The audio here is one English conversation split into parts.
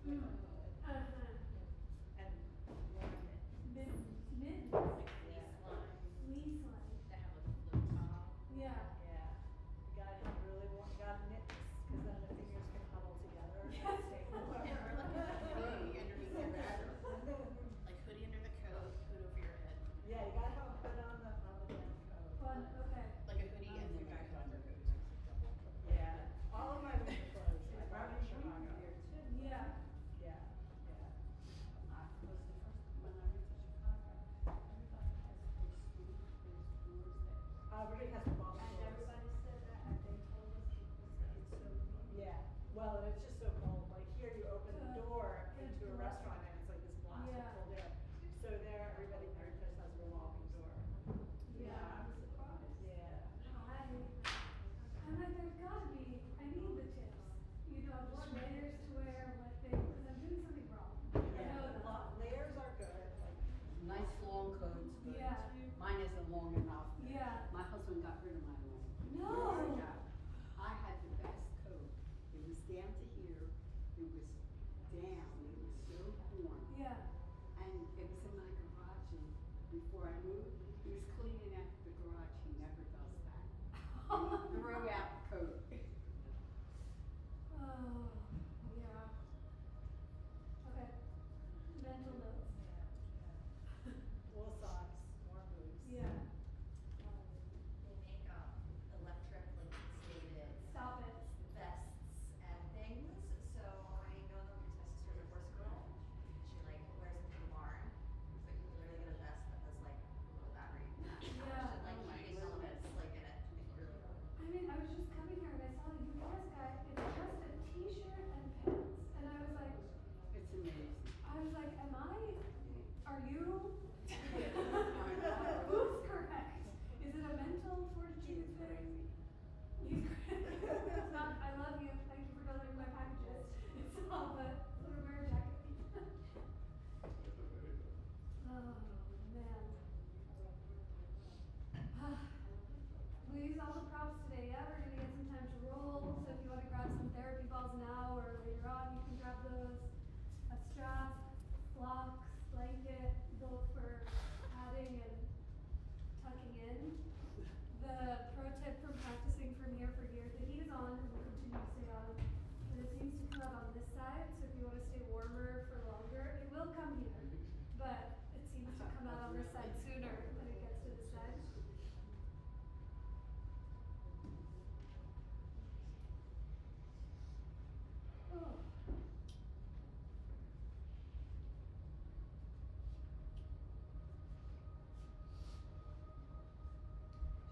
with Mm. and warm Mittens. Mittens. Like Yeah. fleece lined, Fleece line. that have like a flip top. Yeah. Yeah, you gotta have really warm, you gotta knit this, cause then the fingers can huddle together and Yes. stay And warm. wear like a hoodie underneath your head. Like hoodie under the coat, hood over your head. Yeah, you gotta have a hood on the damn coat. Fun. Okay. Like a hoodie and then like a undercoat. Yeah, all of my winter clothes, I brought in Chicago. Yeah. Yeah, yeah. I was the first, when I went to Chicago, everybody has those doors that. Everybody has revolving And doors. everybody said that, and they told us it's so neat. Yeah, well, and it's just so cold, like here you open the door into a Into restaurant and it's like this blast of Yeah. cold air. So there, every place has a revolving door. Yeah. I was surprised. Yeah. I'm like, there's gotta be, I need the tips. You know, what layers to wear, what things, because I'm doing something wrong. I know Yeah, that. layers are good, like, Nice long coats, but Yeah. mine isn't long enough. Yeah. My husband got rid of my long. No. Yeah. I had the best coat. It was down to here. It was down. It was so warm. Yeah. And it was in my garage, and before I moved, he was cleaning out the garage. He never does that. And he threw out the coat. Oh, yeah. Okay. Mental notes. wool socks, warm boots. Yeah. They make electric, like instated Stop it. vests and things. So I know them because my sister's a horse girl. She like wears them to the barn, but you can literally get a vest that has like a little battery. Yeah. Like heating elements like in it. It's really cool. I mean, I was just coming here and I saw the UPS guy in just a t-shirt and pants. And I was like, It's amazing. are you? Who's correct? Is it a mental fortitude thing? He's crazy. It's not, I love you, thank you for delivering my packages. It's all but put a wear jacket. Oh, man. We use all the props today, yeah? We're gonna get some time to roll, so if you wanna grab some therapy balls now or later on, you can grab those. A strap, blocks, blanket, both for padding and tucking in. The pro tip from practicing from here for years, the heat is on and will continue to stay on. And it seems to come out on this side, so if you wanna stay warmer for longer, it will come here. But it seems to come out on this side sooner than it gets to this side. Oh.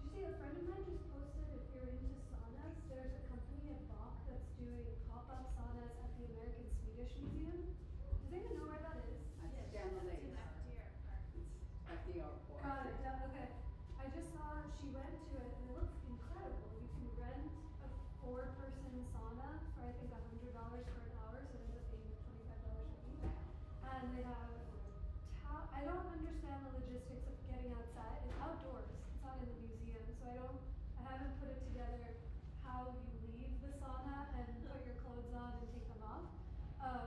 Did you see a friend of mine just posted if you're into saunas, there's a company at Bach that's doing pop-up saunas at the American Swedish Museum. Does anyone know where that is? That's down the lake. It's at the airport. Got it, yeah, okay. I just saw she went to it and it looks incredible. You can rent a 4-person sauna for I think $100 for an hour, so it ends up being $25 a week. And they have I don't understand the logistics of getting outside. It's outdoors. It's not in the museum, so I haven't put it together how you leave the sauna and put your clothes on and take them off.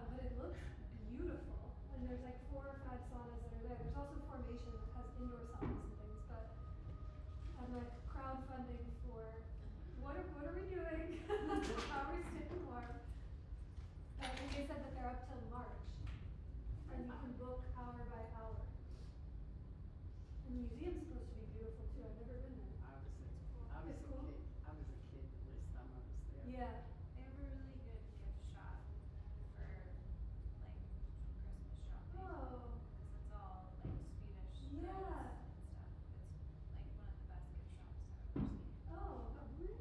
But it looks beautiful. And there's like 4 or 5 saunas that are there. There's also Formation that has indoor saunas and things, but I'm like crowdfunding for what are we doing? How are we staying warm? I think they said that they're up till March. And you can book hour by hour. And the museum's supposed to be beautiful too. I've never been there. I was It's a cool. kid. I was a kid the last time I was there. Yeah. They have a really good gift shop for like Christmas shopping. Oh. Because it's all like Swedish goods Yeah. and stuff. It's like one of the best gift shops I've ever seen. Oh, really?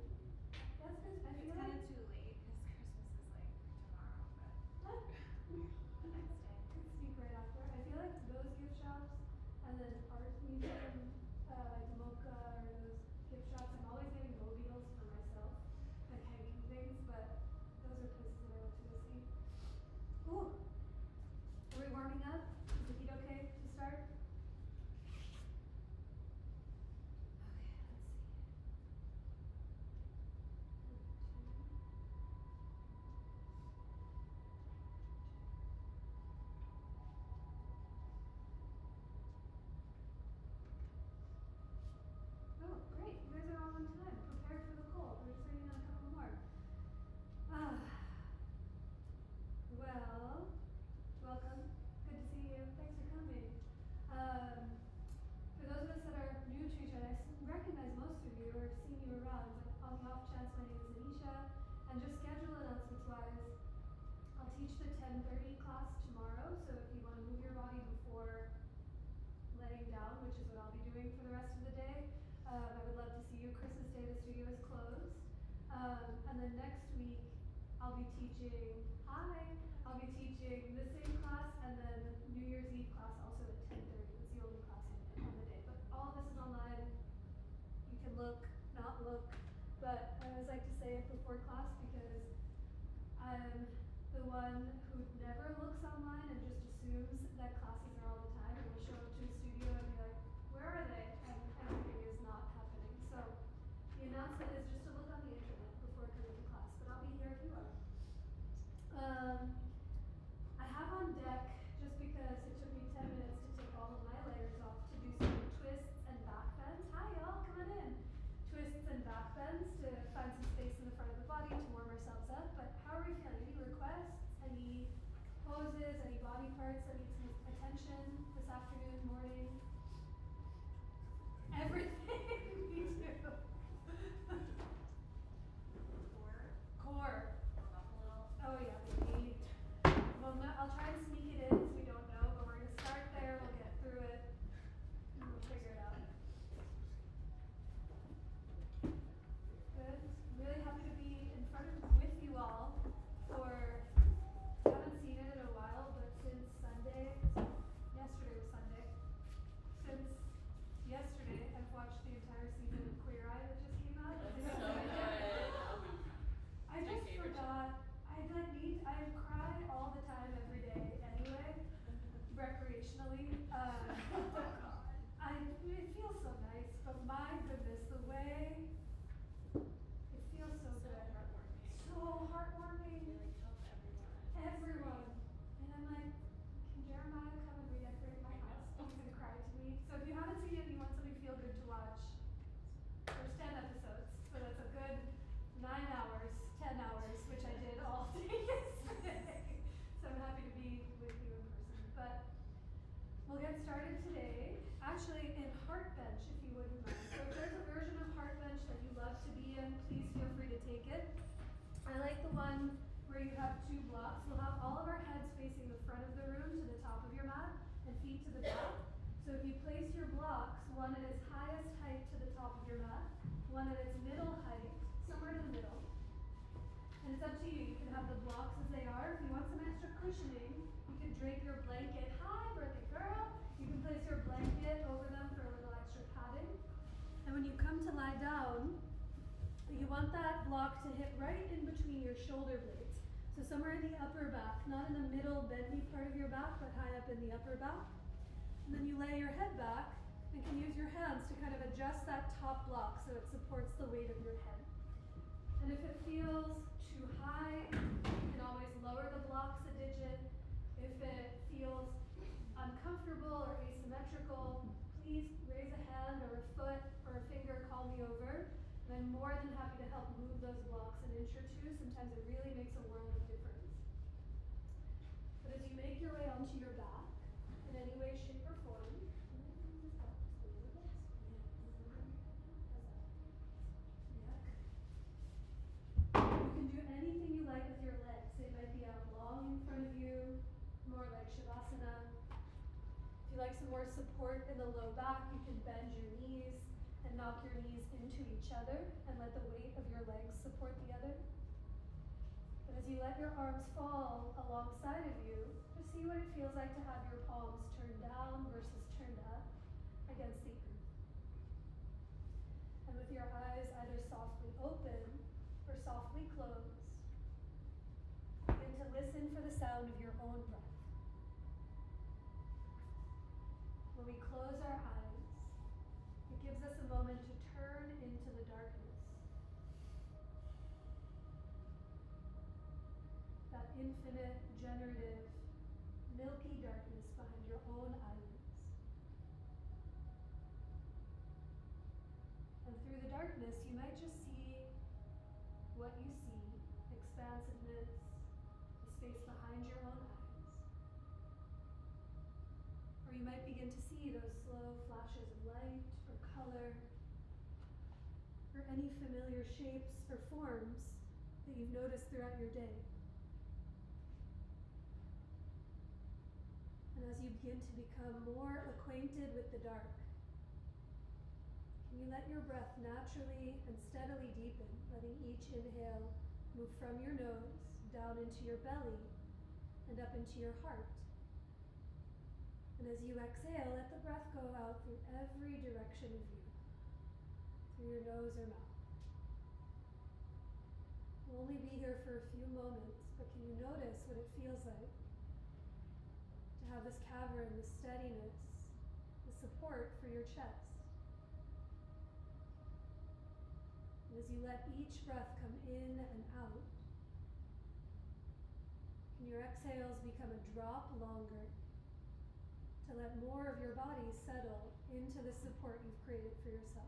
That's good. I It's feel kind like of too late because Christmas is like tomorrow, but what? the next day. Could sneak right after. I feel teach the 10:30 class tomorrow, so if you want to move your body before laying down, which is what I'll be doing for the rest of the day, I would love to see you. Christmas Day, the studio is closed. And then next week, I'll be teaching the same class, and then New Year's Eve class also at 10:30. It's the only class on the day. But all of this is online. You can look, not look. But I always like to say it before class because I'm the one who never looks online and just assumes that classes are all the time, and will show up to a studio and be like, where are they? And everything is not happening. So the announcement is just to look on the internet before coming to class, but I'll be here if you are. I have on deck, just because it took me 10 minutes to take all of my layers off, to do some twists and back bends. Hi y'all, come on in. Twists and back bends to find some space in the front of the body to warm ourselves up. But how are we feeling? Any requests? Any poses? Any body parts that need some attention this afternoon, morning? Everything. Me too. Core. Warm up a little. Oh yeah, baby. Well, no, I'll try and sneak it in so we don't know, but we're gonna start there. We'll get through it, and we'll figure it out. Good. Really happy to be in front of with you all for, haven't seen it in a while, but since Sunday, yesterday was Sunday. Since yesterday, I've watched the entire season of Queer Eye that just came out. That's so good. I just forgot. I cry all the time, every day, anyway, recreationally. It feels so nice, but my goodness, the way it feels so good. So heartwarming. Really help everyone. Everyone. And I'm like, can Jeremiah come and redecorate my house? He's gonna cry to me. So if you haven't seen it and you want something feel good to watch, there's 10 episodes. So that's a good 9 hours, 10 hours, which I did all day yesterday. So I'm happy to be with you in person. But we'll get started today. Actually, in Heart Bench, if you wouldn't mind. So if there's a version of Heart Bench that you love to be in, please feel free to take it. I like the one where you have 2 blocks. We'll have all of our heads facing the front of the room to the top of your mat and feet to the back. So if you place your blocks, one at its highest height to the top of your mat, one at its middle height, somewhere in the middle. And it's up to you. You can have the blocks as they are. If you want some extra cushioning, you can drape your blanket. Hi, birthday girl. You can place your blanket over them for a little extra padding. And when you come to lie down, you want that block to hit right in between your shoulder blades. So somewhere in the upper back, not in the middle bendy part of your back, but high up in the upper back. And then you lay your head back and can use your hands to kind of adjust that top block so it supports the weight of your head. And if it feels too high, you can always lower the blocks a digit. If it feels uncomfortable or asymmetrical, please raise a hand or a foot or a finger, call me over. And I'm more than happy to help move those blocks an inch or two. Sometimes it really makes a world of difference. But as you make your way onto your back, in any way, shape, or form, you can do anything you like with your legs. It might be out long in front of you, more like Shavasana. If you like some more support in the low back, you can bend your knees and knock your knees into each other and let the weight of your legs support the other. But as you let your arms fall alongside of you, just see what it feels like to have your palms turned down versus turned up against the earth. And with your eyes either softly open or softly closed, begin to listen for the sound of your own breath. When we close our eyes, it gives us a moment to turn into the darkness. That infinite, generative, milky darkness behind your own eyelids. And through the darkness, you might just see what you see, expansiveness, the space behind your own eyes. Or you might begin to see those slow flashes of light or color, or any familiar shapes or forms that you've noticed throughout your day. as you begin to become more acquainted with the dark, can you let your breath naturally and steadily deepen, letting each inhale move from your nose down into your belly and up into your heart. And as you exhale, let the breath go out through every direction of you, through your nose or mouth. We'll only be here for a few moments, but can you notice what it feels like to have this cavern, the steadiness, the support for your chest? And as you let each breath come in and out, can your exhales become a drop longer to let more of your body settle into the support you've created for yourself?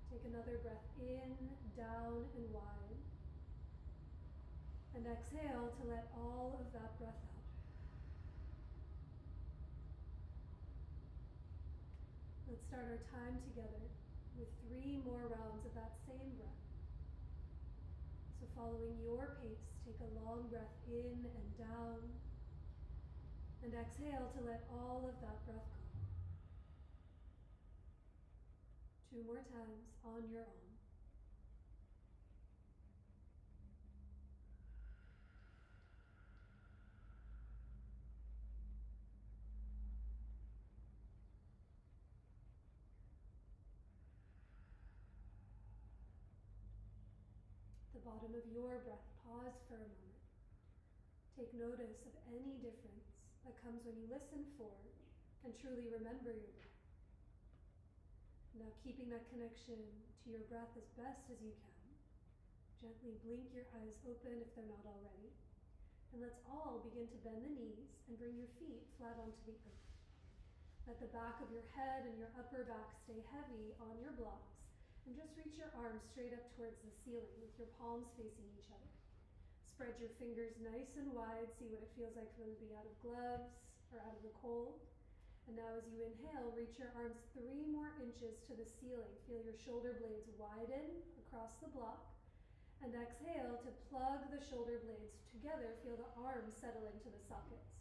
Take another breath in, down, and wide. And exhale to let all of that breath out. Let's start our time together with 3 more rounds of that same breath. So following your pace, take a long breath in and down. And exhale to let all of that breath go. 2 more times on your own. The bottom of your breath, pause for a moment. Take notice of any difference that comes when you listen for and truly remember your breath. Now keeping that connection to your breath as best as you can. Gently blink your eyes open if they're not already. And let's all begin to bend the knees and bring your feet flat onto the earth. Let the back of your head and your upper back stay heavy on your blocks. And just reach your arms straight up towards the ceiling with your palms facing each other. Spread your fingers nice and wide. See what it feels like for them to be out of gloves or out of the cold. And now as you inhale, reach your arms 3 more inches to the ceiling. Feel your shoulder blades widen across the block. And exhale to plug the shoulder blades together. Feel the arms settle into the sockets.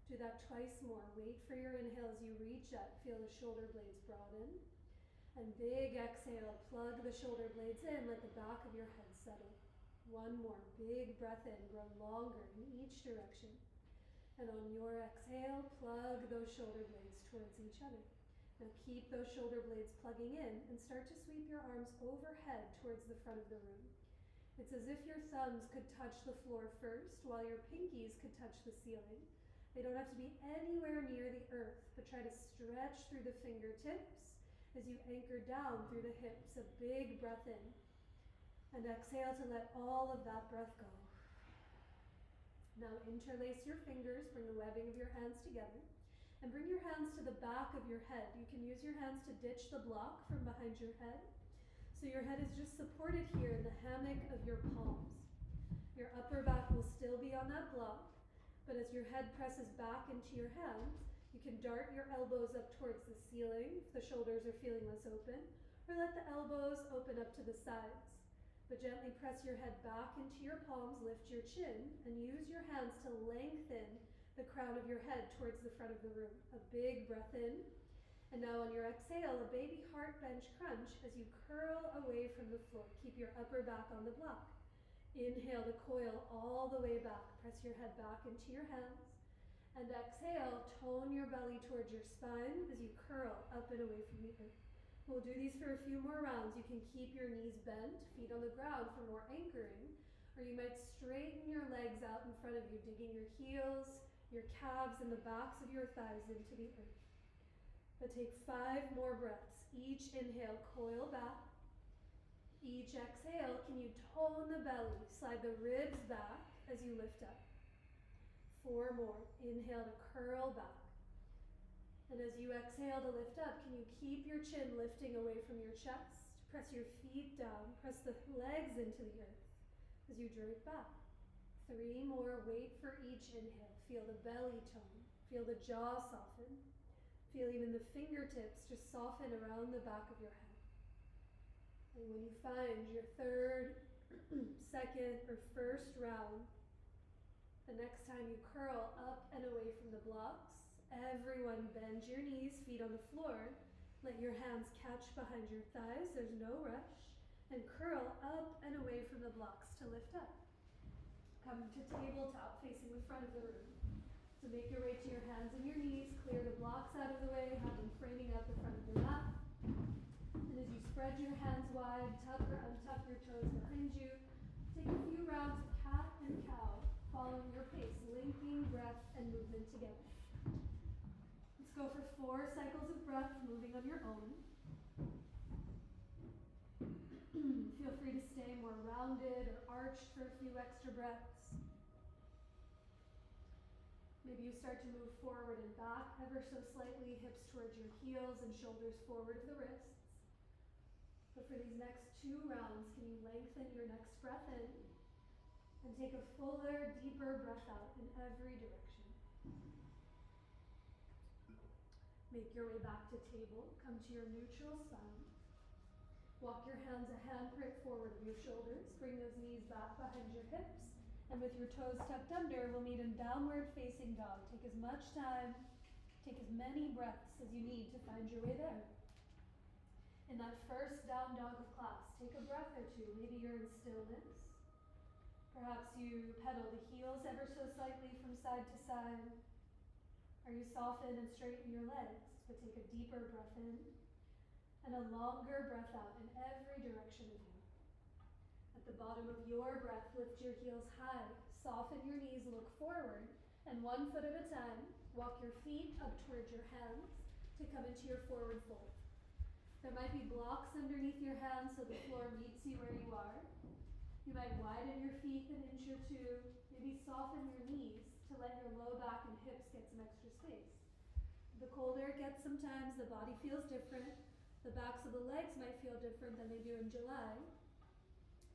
Do that twice more. Wait for your inhale as you reach up. Feel the shoulder blades broaden. And big exhale, plug the shoulder blades in, let the back of your head settle. 1 more, big breath in, grow longer in each direction. And on your exhale, plug those shoulder blades towards each other. Now keep those shoulder blades plugging in and start to sweep your arms overhead towards the front of the room. It's as if your thumbs could touch the floor first while your pinkies could touch the ceiling. They don't have to be anywhere near the earth, but try to stretch through the fingertips as you anchor down through the hips. A big breath in. And exhale to let all of that breath go. Now interlace your fingers, bring the webbing of your hands together, and bring your hands to the back of your head. You can use your hands to ditch the block from behind your head. So your head is just supported here in the hammock of your palms. Your upper back will still be on that block, but as your head presses back into your hands, you can dart your elbows up towards the ceiling if the shoulders are feeling less open, or let the elbows open up to the sides. But gently press your head back into your palms, lift your chin, and use your hands to lengthen the crown of your head towards the front of the room. A big breath in. And now on your exhale, a baby heart bench crunch as you curl away from the floor. Keep your upper back on the block. Inhale to coil all the way back. Press your head back into your hands. And exhale, tone your belly towards your spine as you curl up and away from the earth. We'll do these for a few more rounds. You can keep your knees bent, feet on the ground for more anchoring, or you might straighten your legs out in front of you, digging your heels, your calves, and the backs of your thighs into the earth. But take 5 more breaths. Each inhale, coil back. Each exhale, can you tone the belly, slide the ribs back as you lift up. 4 more. Inhale to curl back. And as you exhale to lift up, can you keep your chin lifting away from your chest? Press your feet down. Press the legs into the earth as you drape back. 3 more. Wait for each inhale. Feel the belly tone. Feel the jaw soften. Feel even the fingertips just soften around the back of your head. And when you find your 3rd, 2nd, or 1st round The next time you curl up and away from the blocks, everyone bend your knees, feet on the floor. Let your hands catch behind your thighs, there's no rush. And curl up and away from the blocks to lift up. Come to tabletop facing the front of the room. So make your way to your hands and your knees, clear the blocks out of the way, have them framing out the front of the mat. And as you spread your hands wide, tuck or untuck your toes behind you, take a few rounds of cat and cow, following your pace, linking breath and movement together. Let's go for 4 cycles of breath, moving on your own. Feel free to stay more rounded or arched for a few extra breaths. Maybe you start to move forward and back ever so slightly, hips towards your heels and shoulders forward of the wrists. But for these next 2 rounds, can you lengthen your next breath in and take a fuller, deeper breath out in every direction. Make your way back to table, come to your neutral spine. Walk your hands a handprint forward of your shoulders, bring those knees back behind your hips, and with your toes tucked under, we'll meet in downward facing dog. Take as much time, take as many breaths as you need to find your way there. In that first down dog of class, take a breath or 2. Maybe you're in stillness. Perhaps you pedal the heels ever so slightly from side to side. Or you soften and straighten your legs, but take a deeper breath in and a longer breath out in every direction of you. At the bottom of your breath, lift your heels high, soften your knees, look forward, and 1 foot at a time, walk your feet up towards your hands to come into your forward fold. There might be blocks underneath your hands so the floor meets you where you are. You might widen your feet 1 inch or 2, maybe soften your knees to let your low back and hips get some extra space. The colder it gets sometimes, the body feels different. The backs of the legs might feel different than they do in July.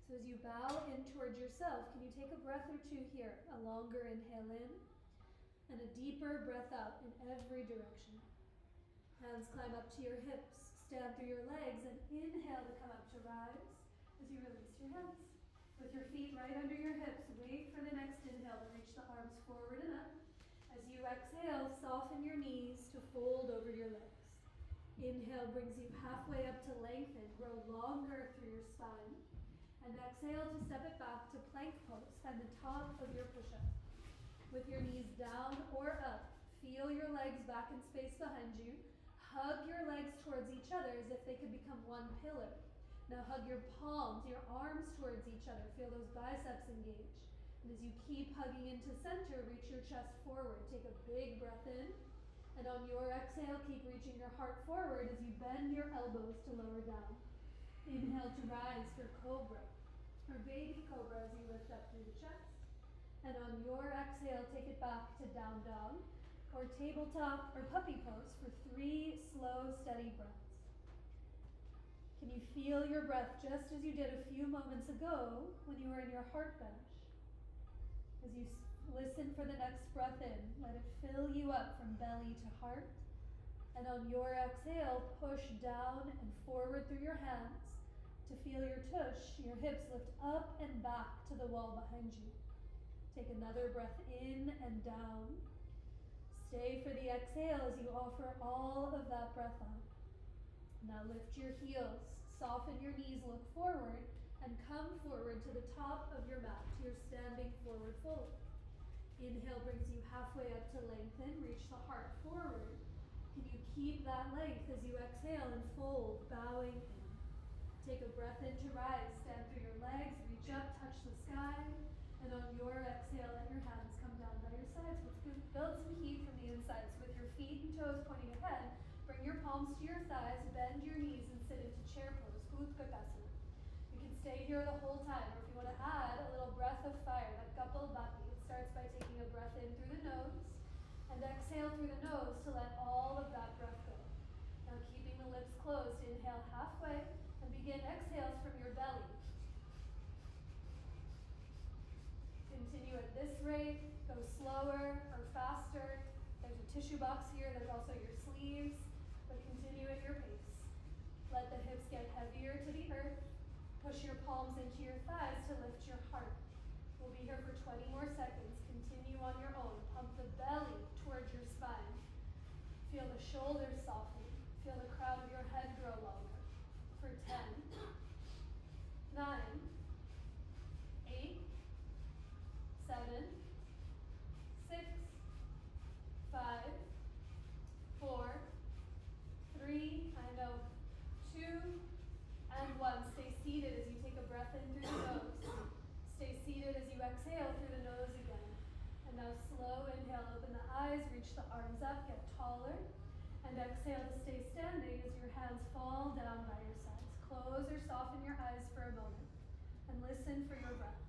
So as you bow in towards yourself, can you take a breath or 2 here? A longer inhale in and a deeper breath out in every direction. Hands climb up to your hips, stand through your legs, and inhale to come up to rise as you release your hands. With your feet right under your hips, wait for the next inhale to reach the arms forward and up. As you exhale, soften your knees to fold over your legs. Inhale brings you halfway up to lengthen, grow longer through your spine. And exhale to step it back to plank pose, find the top of your push-up. With your knees down or up, feel your legs back in space behind you. Hug your legs towards each other as if they could become one pillar. Now hug your palms, your arms towards each other. Feel those biceps engage. And as you keep hugging into center, reach your chest forward. Take a big breath in. And on your exhale, keep reaching your heart forward as you bend your elbows to lower down. Inhale to rise for cobra, or baby cobra as you lift up through the chest. And on your exhale, take it back to down dog, or tabletop, or puppy pose for 3 slow, steady breaths. Can you feel your breath just as you did a few moments ago when you were in your heart bench? As you listen for the next breath in, let it fill you up from belly to heart. And on your exhale, push down and forward through your hands to feel your tush, your hips lift up and back to the wall behind you. Take another breath in and down. Stay for the exhale as you offer all of that breath out. Now lift your heels, soften your knees, look forward, and come forward to the top of your mat, to your standing forward fold. Inhale brings you halfway up to lengthen, reach the heart forward. Can you keep that length as you exhale and fold, bowing in? Take a breath in to rise, stand through your legs, reach up, touch the sky, and on your exhale, let your hands come down by your sides. Let's build some heat from the inside. So with your feet and toes pointing ahead, bring your palms to your thighs, bend your knees, and sit into chair pose, Utkatasana. You can stay here the whole time, or if you want to add a little breath of fire, that Kapalbhati. It starts by taking a breath in through the nose, and exhale through the nose to let all of that breath go. Now keeping the lips closed, inhale halfway, and begin exhales from your belly. Continue at this rate, go slower or faster. There's a tissue box here, there's also your sleeves, but continue at your pace. Let the hips get heavier to the earth. Push your palms into your thighs to lift your heart. We'll be here for 20 more seconds. Continue on your own. Pump the belly towards your spine. Feel the shoulders soften. Feel the crown of your head grow longer. For 10, 9, 8, 7, 6, 5, 4, 3, 2, and 1. Stay seated as you take a breath in through the nose. Stay seated as you exhale through the nose again. And now slow inhale, open the eyes, reach the arms up, get taller. And exhale to stay standing as your hands fall down by your sides. Close or soften your eyes for a moment and listen for your breath.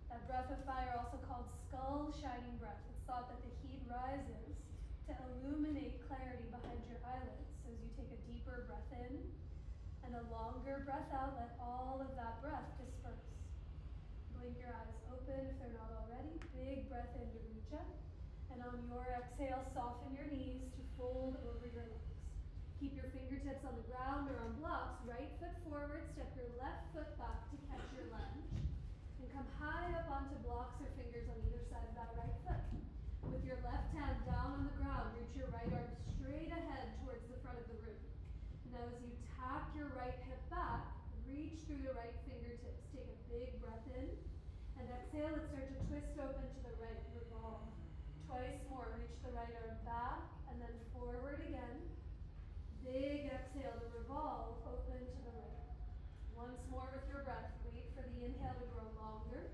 That breath of fire, also called skull shining breath. It's thought that the heat rises to illuminate clarity behind your eyelids. So as you take a deeper breath in and a longer breath out, let all of that breath disperse. Blink your eyes open if they're not already. Big breath in to reach up. And on your exhale, soften your knees to fold over your legs. Keep your fingertips on the ground or on blocks. Right foot forward, step your left foot back to catch your lunge. And come high up onto blocks or fingers on either side of that right foot. With your left hand down on the ground, reach your right arm straight ahead towards the front of the room. Now as you tap your right hip back, reach through your right fingertips. Take a big breath in. And exhale, let's start to twist open to the right, revolve. Twice more, reach the right arm back and then forward again. Big exhale to revolve, open to the right. Once more with your breath, wait for the inhale to grow longer.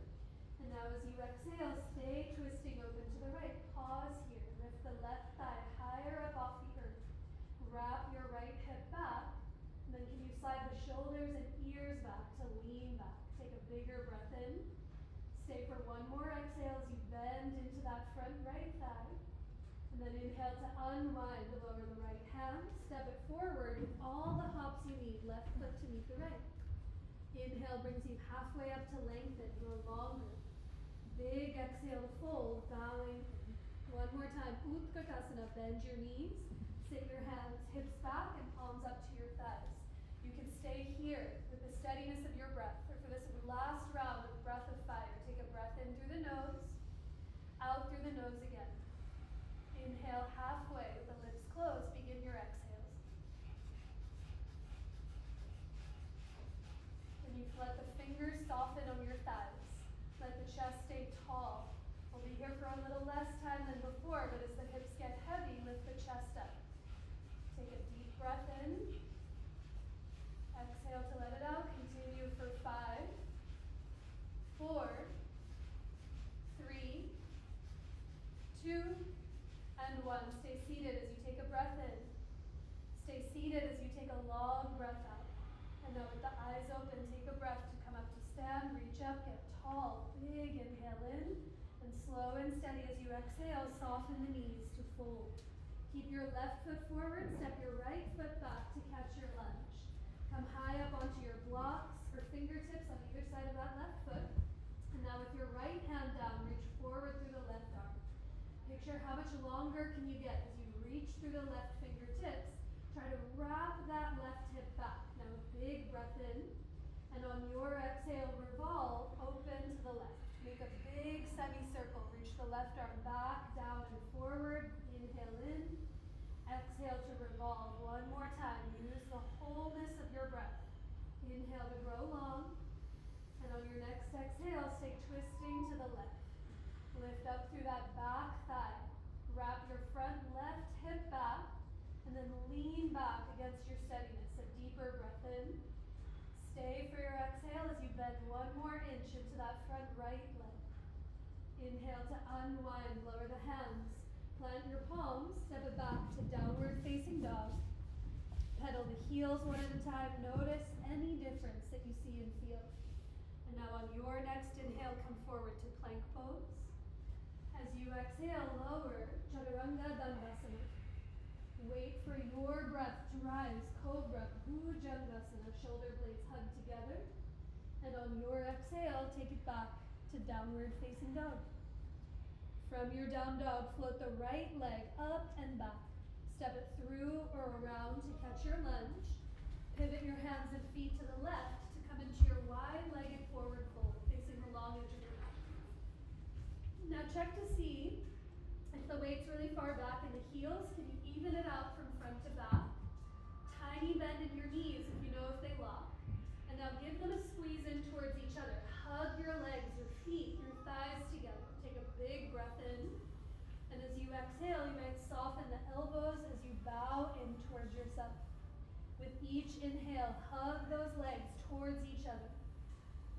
And now as you exhale, stay twisting open to the right. Pause here, lift the left thigh higher up off the earth. Wrap your right hip back, and then can you slide the shoulders and ears back to lean back. Take a bigger breath in. Stay for one more exhale as you bend into that front right thigh. And then inhale to unwind the lower the right hand. Step it forward with all the hops you need. Left foot to meet the right. Inhale brings you halfway up to lengthen, grow longer. Big exhale to fold, bowing. One more time. Utkatasana, bend your knees. Sit your hands, hips back and palms up to your thighs. You can stay here with the steadiness of your breath. Or for this last round of breath of fire, take a breath in through the nose, out through the nose again. Inhale halfway with the lips closed. Begin your exhales. When you let the fingers soften on your thighs, let the chest stay tall. We'll be here for a little less time than before, but as the hips get heavy, lift the chest up. Take a deep breath in. Exhale to let it out. Continue for 5, 4, 3, 2, and 1. Stay seated as you take a breath in. Stay seated as you take a long breath out. And now with the eyes open, take a breath to come up to stand, reach up, get tall. Big inhale in, and slow and steady as you exhale, soften the knees to fold. Keep your left foot forward, step your right foot back to catch your lunge. Come high up onto your blocks or fingertips on either side of that left foot. And now with your right hand down, reach forward through the left arm. Picture how much longer can you get as you reach through the left fingertips. Try to wrap that left hip back. Now a big breath in. And on your exhale, revolve, open to the left. Make a big semicircle. Reach the left arm back, down and forward. Inhale in. Exhale to revolve. One more time. Use the wholeness of your breath. Inhale to grow long. And on your next exhale, stay twisting to the left. Lift up through that back thigh. Wrap your front left hip back. And then lean back against your steadiness. A deeper breath in. Stay for your exhale as you bend one more inch into that front right leg. Inhale to unwind. Lower the hands. Plant your palms, step it back to downward facing dog. Pedal the heels one at a time. Notice any difference that you see and feel. And now on your next inhale, come forward to plank pose. As you exhale, lower, Chaturanga Dandasana. Wait for your breath to rise, Cobra, Bhujangasana, shoulder blades hug together. And on your exhale, take it back to downward facing dog. From your down dog, float the right leg up and back. Step it through or around to catch your lunge. Pivot your hands and feet to the left to come into your wide-legged forward fold, facing the long edge of your mat. Now check to see if the weight's really far back in the heels. Can you even it out from front to back? Tiny bend in your knees if you know if they lock. And now give them a squeeze in towards each other. Hug your legs, your feet, your thighs together. Take a big breath in. And as you exhale, you might soften the elbows as you bow in towards yourself. With each inhale, hug those legs towards each other.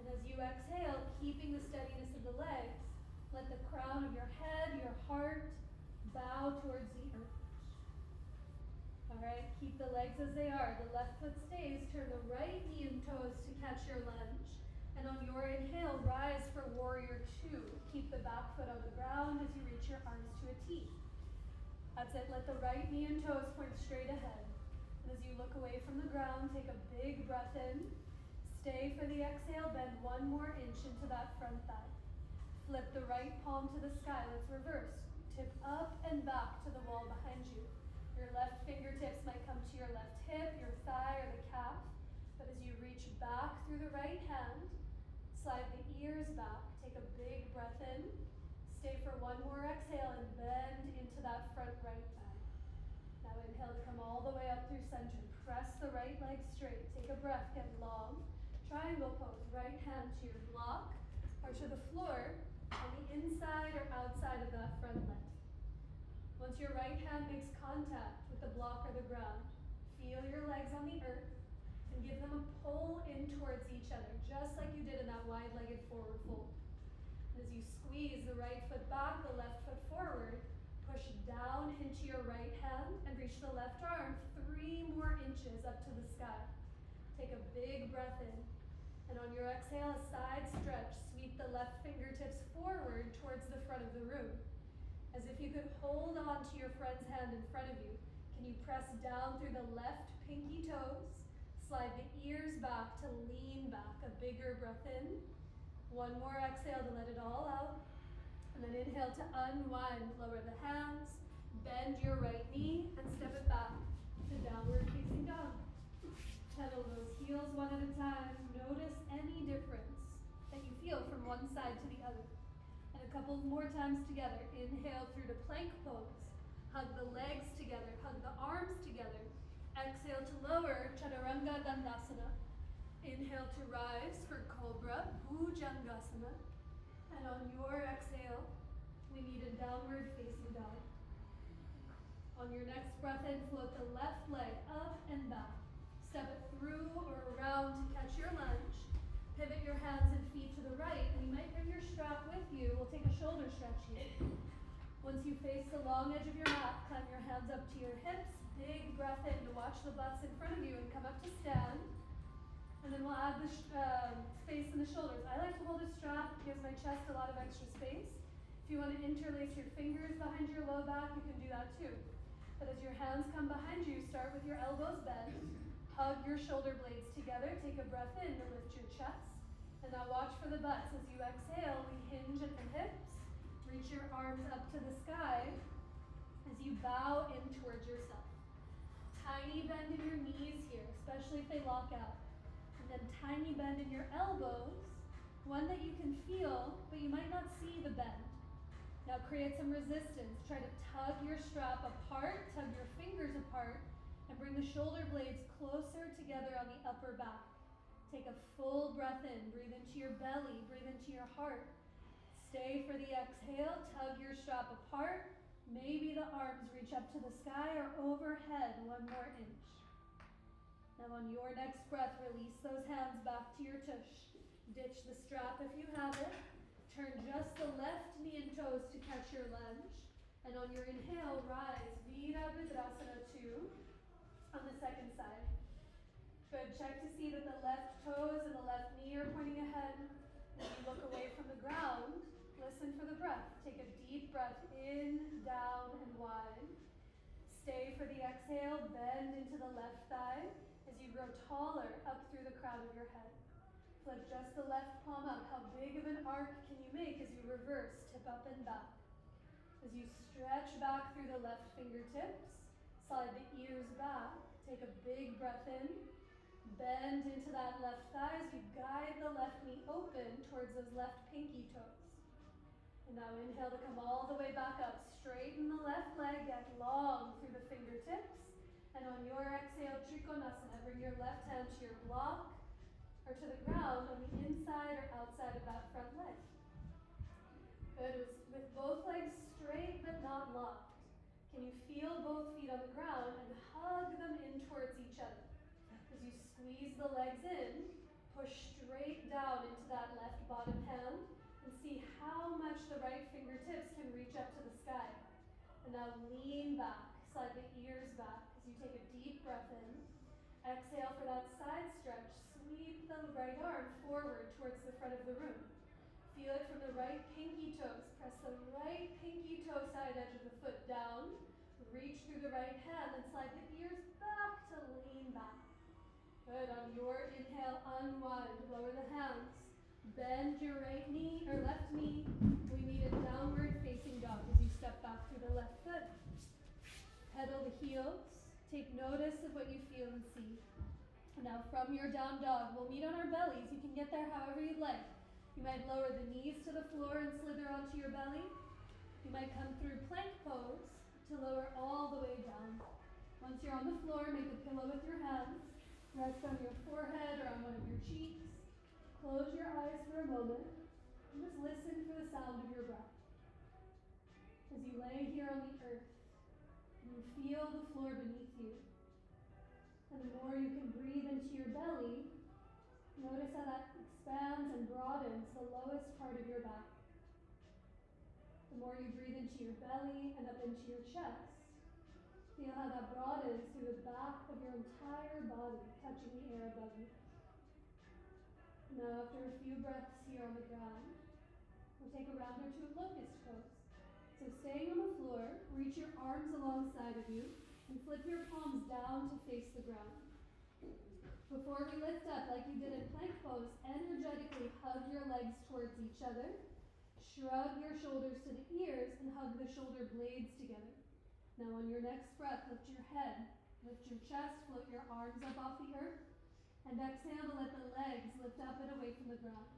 And as you exhale, keeping the steadiness of the legs, let the crown of your head, your heart, bow towards the earth. Alright, keep the legs as they are. The left foot stays. Turn the right knee and toes to catch your lunge. And on your inhale, rise for warrior 2. Keep the back foot on the ground as you reach your arms to a T. That's it. Let the right knee and toes point straight ahead. And as you look away from the ground, take a big breath in. Stay for the exhale. Bend 1 more inch into that front thigh. Flip the right palm to the sky. Let's reverse. Tip up and back to the wall behind you. Your left fingertips might come to your left hip, your thigh, or the calf. But as you reach back through the right hand, slide the ears back. Take a big breath in. Stay for 1 more exhale and bend into that front right thigh. Now inhale to come all the way up through center. Press the right leg straight. Take a breath. Get long. Triangle pose. Right hand to your block or to the floor on the inside or outside of that front leg. Once your right hand makes contact with the block or the ground, feel your legs on the earth and give them a pull in towards each other, just like you did in that wide-legged forward fold. As you squeeze the right foot back, the left foot forward, push down into your right hand and reach the left arm 3 more inches up to the sky. Take a big breath in. And on your exhale, a side stretch. Sweep the left fingertips forward towards the front of the room. As if you could hold on to your friend's hand in front of you. Can you press down through the left pinky toes? Slide the ears back to lean back. A bigger breath in. 1 more exhale to let it all out. And then inhale to unwind. Lower the hands. Bend your right knee and step it back to downward facing dog. Pedal those heels 1 at a time. Notice any difference that you feel from one side to the other. And a couple more times together. Inhale through to plank pose. Hug the legs together. Hug the arms together. Exhale to lower, Chaturanga Dandasana. Inhale to rise for Cobra, Bhujangasana. And on your exhale, we need a downward facing dog. On your next breath in, float the left leg up and back. Step it through or around to catch your lunge. Pivot your hands and feet to the right, and you might bring your strap with you. We'll take a shoulder stretch here. Once you face the long edge of your mat, climb your hands up to your hips. Big breath in to watch the butts in front of you and come up to stand. And then we'll add the space in the shoulders. I like to hold a strap. It gives my chest a lot of extra space. If you want to interlace your fingers behind your low back, you can do that too. But as your hands come behind you, start with your elbows bent. Hug your shoulder blades together. Take a breath in to lift your chest. And now watch for the butts. As you exhale, we hinge at the hips. Reach your arms up to the sky as you bow in towards yourself. Tiny bend in your knees here, especially if they lock out. And then tiny bend in your elbows, one that you can feel, but you might not see the bend. Now create some resistance. Try to tug your strap apart, tug your fingers apart, and bring the shoulder blades closer together on the upper back. Take a full breath in. Breathe into your belly. Breathe into your heart. Stay for the exhale. Tug your strap apart. Maybe the arms reach up to the sky or overhead 1 more inch. Now on your next breath, release those hands back to your tush. Ditch the strap if you have it. Turn just the left knee and toes to catch your lunge. And on your inhale, rise. Virabhadrasana 2 on the second side. Good. Check to see that the left toes and the left knee are pointing ahead. As you look away from the ground, listen for the breath. Take a deep breath in, down, and wide. Stay for the exhale. Bend into the left thigh as you grow taller up through the crown of your head. Flip just the left palm up. How big of an arc can you make as you reverse, tip up and back? As you stretch back through the left fingertips, slide the ears back. Take a big breath in. Bend into that left thigh as you guide the left knee open towards those left pinky toes. And Now inhale to come all the way back up. Straighten the left leg, get long through the fingertips. And on your exhale, Trikonasana, bring your left hand to your block or to the ground on the inside or outside of that front leg. Good, with both legs straight but not locked. Can you feel both feet on the ground and hug them in towards each other? As you squeeze the legs in, push straight down into that left bottom hand and see how much the right fingertips can reach up to the sky. And now lean back, slide the ears back as you take a deep breath in. Exhale for that side stretch. Sweep the right arm forward towards the front of the room. Feel it from the right pinky toes. Press the right pinky toe side edge of the foot down. Reach through the right hand and slide the ears back to lean back. Good. On your inhale, unwind. Lower the hands. Bend your right knee or left knee. We meet a downward facing dog as you step back through the left foot. Pedal the heels. Take notice of what you feel and see. Now from your down dog, we'll meet on our bellies. You can get there however you'd like. You might lower the knees to the floor and slither onto your belly. You might come through plank pose to lower all the way down. Once you're on the floor, make a pillow with your hands. Rest on your forehead or on one of your cheeks. Close your eyes for a moment and just listen for the sound of your breath. As you lay here on the earth, you feel the floor beneath you. And the more you can breathe into your belly, notice how that expands and broadens the lowest part of your back. The more you breathe into your belly and up into your chest, feel how that broadens through the back of your entire body, touching the air above you. Now, after a few breaths here on the ground, we'll take a round or two of locust pose. So staying on the floor, reach your arms alongside of you and flip your palms down to face the ground. Before we lift up, like you did in plank pose, energetically hug your legs towards each other. Shrug your shoulders to the ears and hug the shoulder blades together. Now on your next breath, lift your head, lift your chest, float your arms up off the earth, and exhale to let the legs lift up and away from the ground.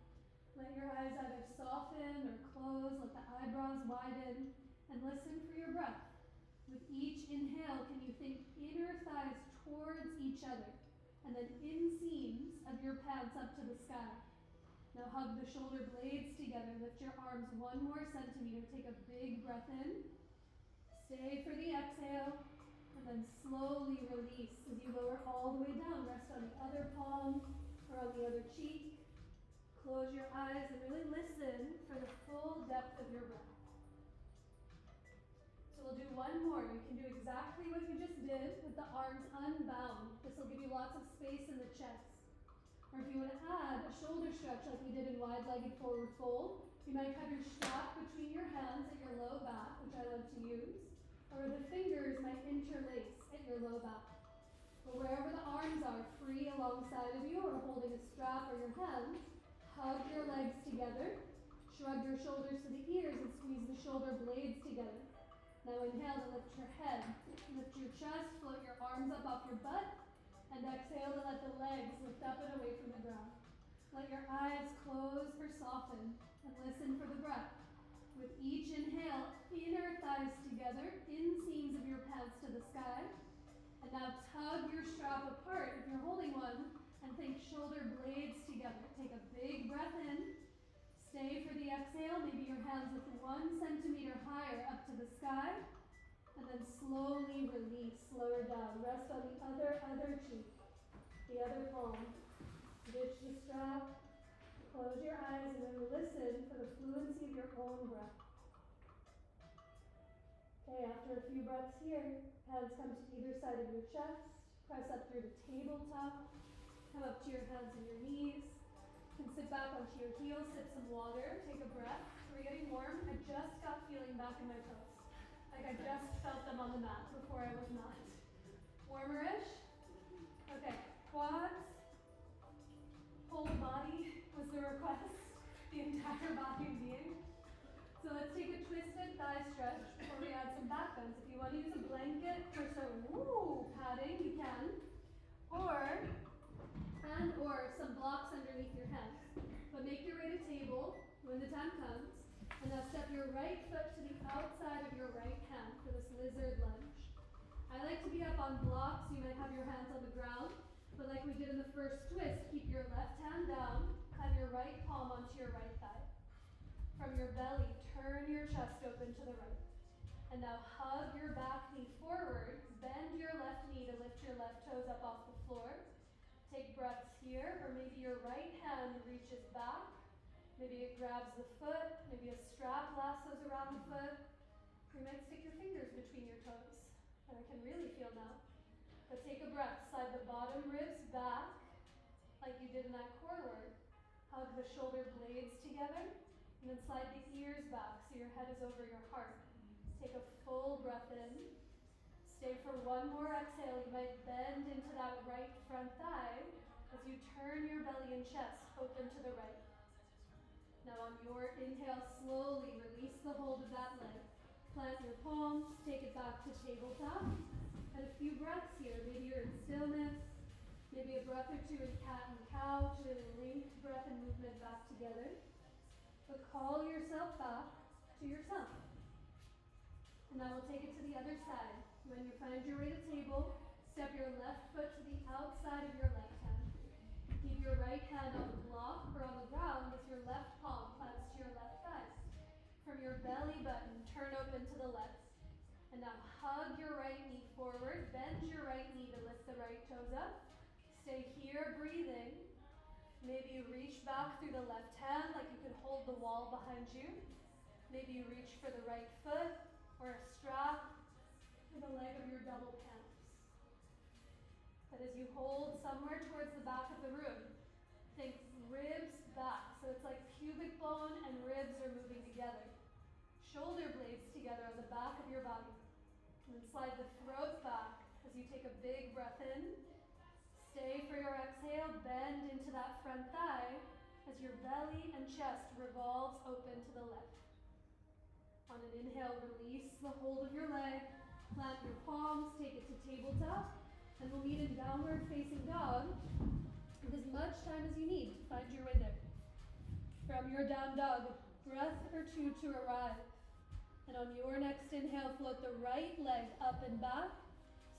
Let your eyes either soften or close, let the eyebrows widen, and listen for your breath. With each inhale, can you think inner thighs towards each other, and then inseams of your pants up to the sky. Now hug the shoulder blades together, lift your arms 1 more centimeter, take a big breath in. Stay for the exhale, and then slowly release as you lower all the way down. Rest on the other palm or on the other cheek. Close your eyes and really listen for the full depth of your breath. So we'll do 1 more. You can do exactly what you just did with the arms unbound. This will give you lots of space in the chest. Or if you want to add a shoulder stretch like we did in wide-legged forward fold, you might have your strap between your hands at your low back, which I love to use, or the fingers might interlace at your low back. But wherever the arms are free alongside of you or holding a strap or your hands, hug your legs together, shrug your shoulders to the ears and squeeze the shoulder blades together. Now inhale to lift your head, lift your chest, float your arms up off your butt, and exhale to let the legs lift up and away from the ground. Let your eyes close or soften and listen for the breath. With each inhale, inner thighs together, inseams of your pants to the sky. And now tug your strap apart if you're holding one and think shoulder blades together. Take a big breath in. Stay for the exhale, maybe your hands lift 1 centimeter higher up to the sky. And then slowly release, lower down. Rest on the other cheek, the other palm. Ditch the strap. Close your eyes and then listen for the fluency of your own breath. Okay, after a few breaths here, hands come to either side of your chest. Press up through the tabletop. Come up to your hands and your knees. You can sit back onto your heels, sip some water, take a breath. We're getting warm. I just got feeling back in my toes. Like I just felt them on the mat before I was not. Warmer-ish? Okay, quads, whole body was the request, the entire body being. So let's take a twisted thigh stretch before we add some back bends. If you want to use a blanket for some padding, you can. Or some blocks underneath your hands. But make your way to table when the time comes. And now step your right foot to the outside of your right hand for this lizard lunge. I like to be up on blocks. You might have your hands on the ground, but like we did in the first twist, keep your left hand down, have your right palm onto your right thigh. From your belly, turn your chest open to the right. And now hug your back knee forward, bend your left knee to lift your left toes up off the floor. Take breaths here, or maybe your right hand reaches back. Maybe it grabs the foot, maybe a strap lassos around the foot. You might stick your fingers between your toes, that I can really feel now. But take a breath, slide the bottom ribs back, like you did in that core work. Hug the shoulder blades together, and then slide the ears back so your head is over your heart. Take a full breath in. Stay for one more exhale. You might bend into that right front thigh as you turn your belly and chest open to the right. Now on your inhale, slowly release the hold of that leg. Plant your palms, take it back to tabletop. And a few breaths here. Maybe you're in stillness. Maybe a breath or two in cat and cow to really link breath and movement back together. But call yourself back to yourself. And now we'll take it to the other side. When you find your way to table, step your left foot to the outside of your left hand. Keep your right hand on the block or on the ground as your left palm plants to your left thigh. From your belly button, turn open to the left. And now hug your right knee forward, bend your right knee to lift the right toes up. Stay here breathing. Maybe you reach back through the left hand like you could hold the wall behind you. Maybe you reach for the right foot or a strap or the leg of your double pants. But as you hold somewhere towards the back of the room, think ribs back. So it's like pubic bone and ribs are moving together. Shoulder blades together on the back of your body. And then slide the throat back as you take a big breath in. Stay for your exhale, bend into that front thigh as your belly and chest revolves open to the left. On an inhale, release the hold of your leg. Plant your palms, take it to tabletop, and we'll meet in downward facing dog with as much time as you need to find your way there. From your down dog, breath or two to arrive. And on your next inhale, float the right leg up and back.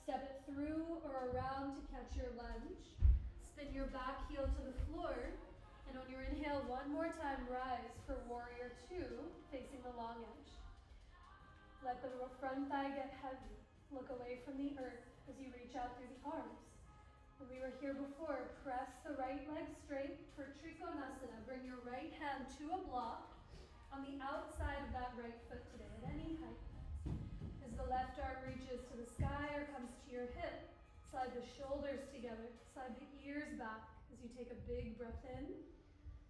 Step it through or around to catch your lunge. Spin your back heel to the floor. And on your inhale, one more time, rise for warrior two, facing the long edge. Let the front thigh get heavy. Look away from the earth as you reach out through the arms. When we were here before, press the right leg straight for Trikonasana. Bring your right hand to a block on the outside of that right foot today at any height. As the left arm reaches to the sky or comes to your hip, slide the shoulders together, slide the ears back as you take a big breath in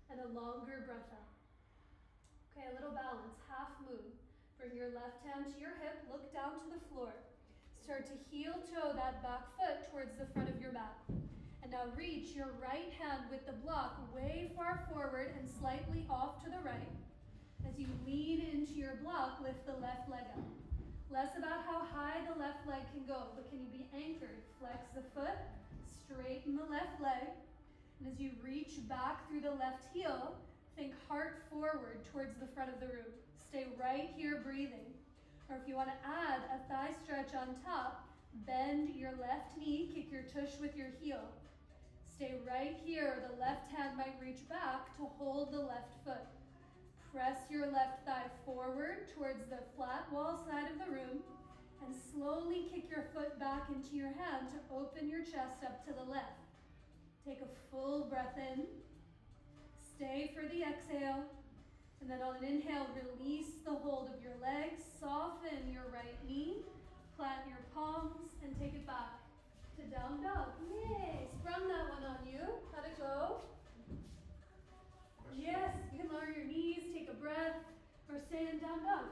and a longer breath out. Okay, a little balance, half moon. Bring your left hand to your hip, look down to the floor. Start to heel toe that back foot towards the front of your mat. And now reach your right hand with the block way far forward and slightly off to the right. As you lean into your block, lift the left leg up. Less about how high the left leg can go, but can you be anchored? Flex the foot, straighten the left leg. And as you reach back through the left heel, think heart forward towards the front of the room. Stay right here breathing. Or if you want to add a thigh stretch on top, bend your left knee, kick your tush with your heel. Stay right here. The left hand might reach back to hold the left foot. Press your left thigh forward towards the flat wall side of the room and slowly kick your foot back into your hand to open your chest up to the left. Take a full breath in. Stay for the exhale. And then on an inhale, release the hold of your legs, soften your right knee, plant your palms, and take it back to down dog. Yay! Sprung that one on you. How'd it go? Yes, you can lower your knees, take a breath, or stay in down dog.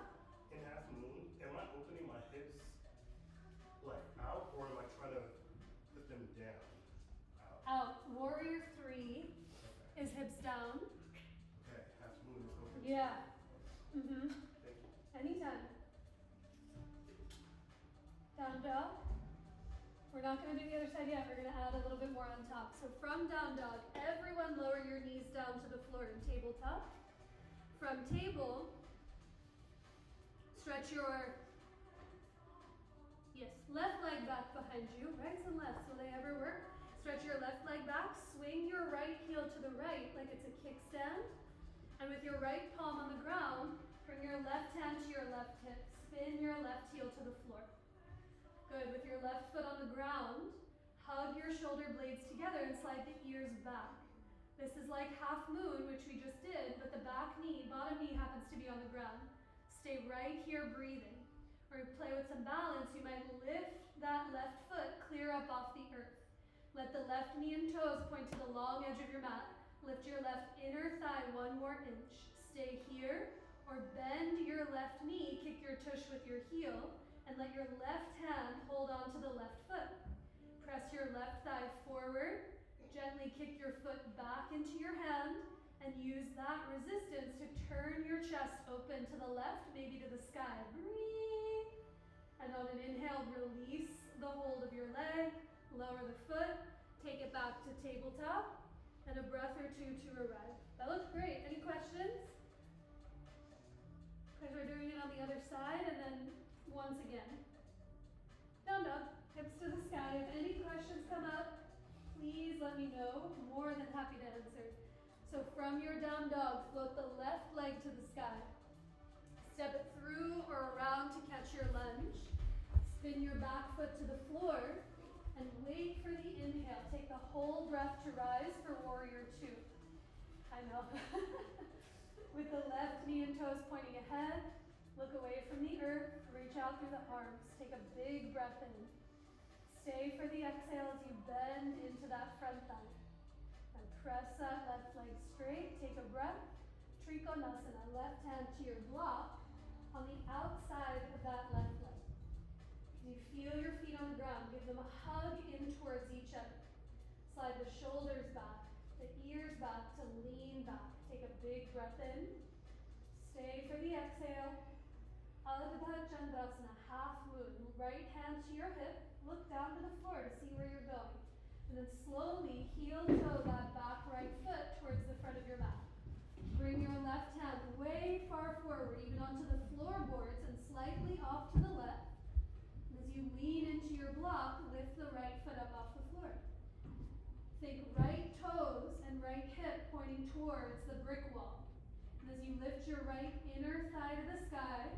In half moon, am I opening my hips like out, or am I trying to put them down? Out. Warrior three is hips down. Okay, half moon is open. Yeah. Mm-hmm. Thank you. Anytime. Down dog. We're not going to do the other side yet. We're going to add a little bit more on top. So from down dog, everyone lower your knees down to the floor in tabletop. From table, stretch your, yes, left leg back behind you, rights and lefts, will they ever work? Stretch your left leg back, swing your right heel to the right like it's a kickstand, and with your right palm on the ground, bring your left hand to your left hip, spin your left heel to the floor. Good, with your left foot on the ground, hug your shoulder blades together and slide the ears back. This is like half moon, which we just did, but the back knee, bottom knee happens to be on the ground. Stay right here breathing. Or play with some balance, you might lift that left foot clear up off the earth. Let the left knee and toes point to the long edge of your mat. Lift your left inner thigh 1 more inch. Stay here, or bend your left knee, kick your tush with your heel, and let your left hand hold on to the left foot. Press your left thigh forward, gently kick your foot back into your hand, and use that resistance to turn your chest open to the left, maybe to the sky. Breathe. And on an inhale, release the hold of your leg, lower the foot, take it back to tabletop, and a breath or two to arrive. That looks great. Any questions? Because we're doing it on the other side, and then once again. Down dog, hips to the sky. If any questions come up, please let me know. I'm more than happy to answer. So from your down dog, float the left leg to the sky. Step it through or around to catch your lunge. Spin your back foot to the floor and wait for the inhale. Take the whole breath to rise for warrior 2. I know. With the left knee and toes pointing ahead, look away from the earth, reach out through the arms. Take a big breath in. Stay for the exhale as you bend into that front thigh. And press that left leg straight. Take a breath. Trikonasana, left hand to your block on the outside of that left leg. You feel your feet on the ground. Give them a hug in towards each other. Slide the shoulders back, the ears back to lean back. Take a big breath in. Stay for the exhale. Ardha Chandrasana, half moon. Right hand to your hip. Look down to the floor to see where you're going. And then slowly heel toe that back right foot towards the front of your mat. Bring your left hand way far forward, even onto the floorboards and slightly off to the left. And as you lean into your block, lift the right foot up off the floor. Think right toes and right hip pointing towards the brick wall. And as you lift your right inner thigh to the sky,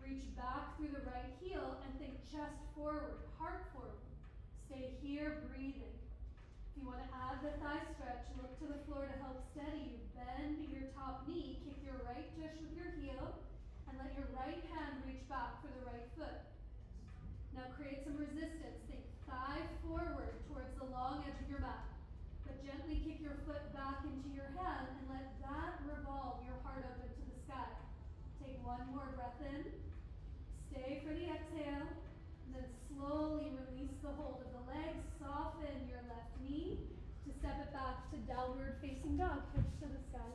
reach back through the right heel and think chest forward, heart forward. Stay here breathing. If you want to add the thigh stretch, look to the floor to help steady you. Bend your top knee, kick your right tush with your heel, and let your right hand reach back for the right foot. Now create some resistance. Think thigh forward towards the long edge of your mat. But gently kick your foot back into your hand and let that revolve your heart open to the sky. Take 1 more breath in. Stay for the exhale. And then slowly release the hold of the legs. Soften your left knee to step it back to downward facing dog. Hips to the sky.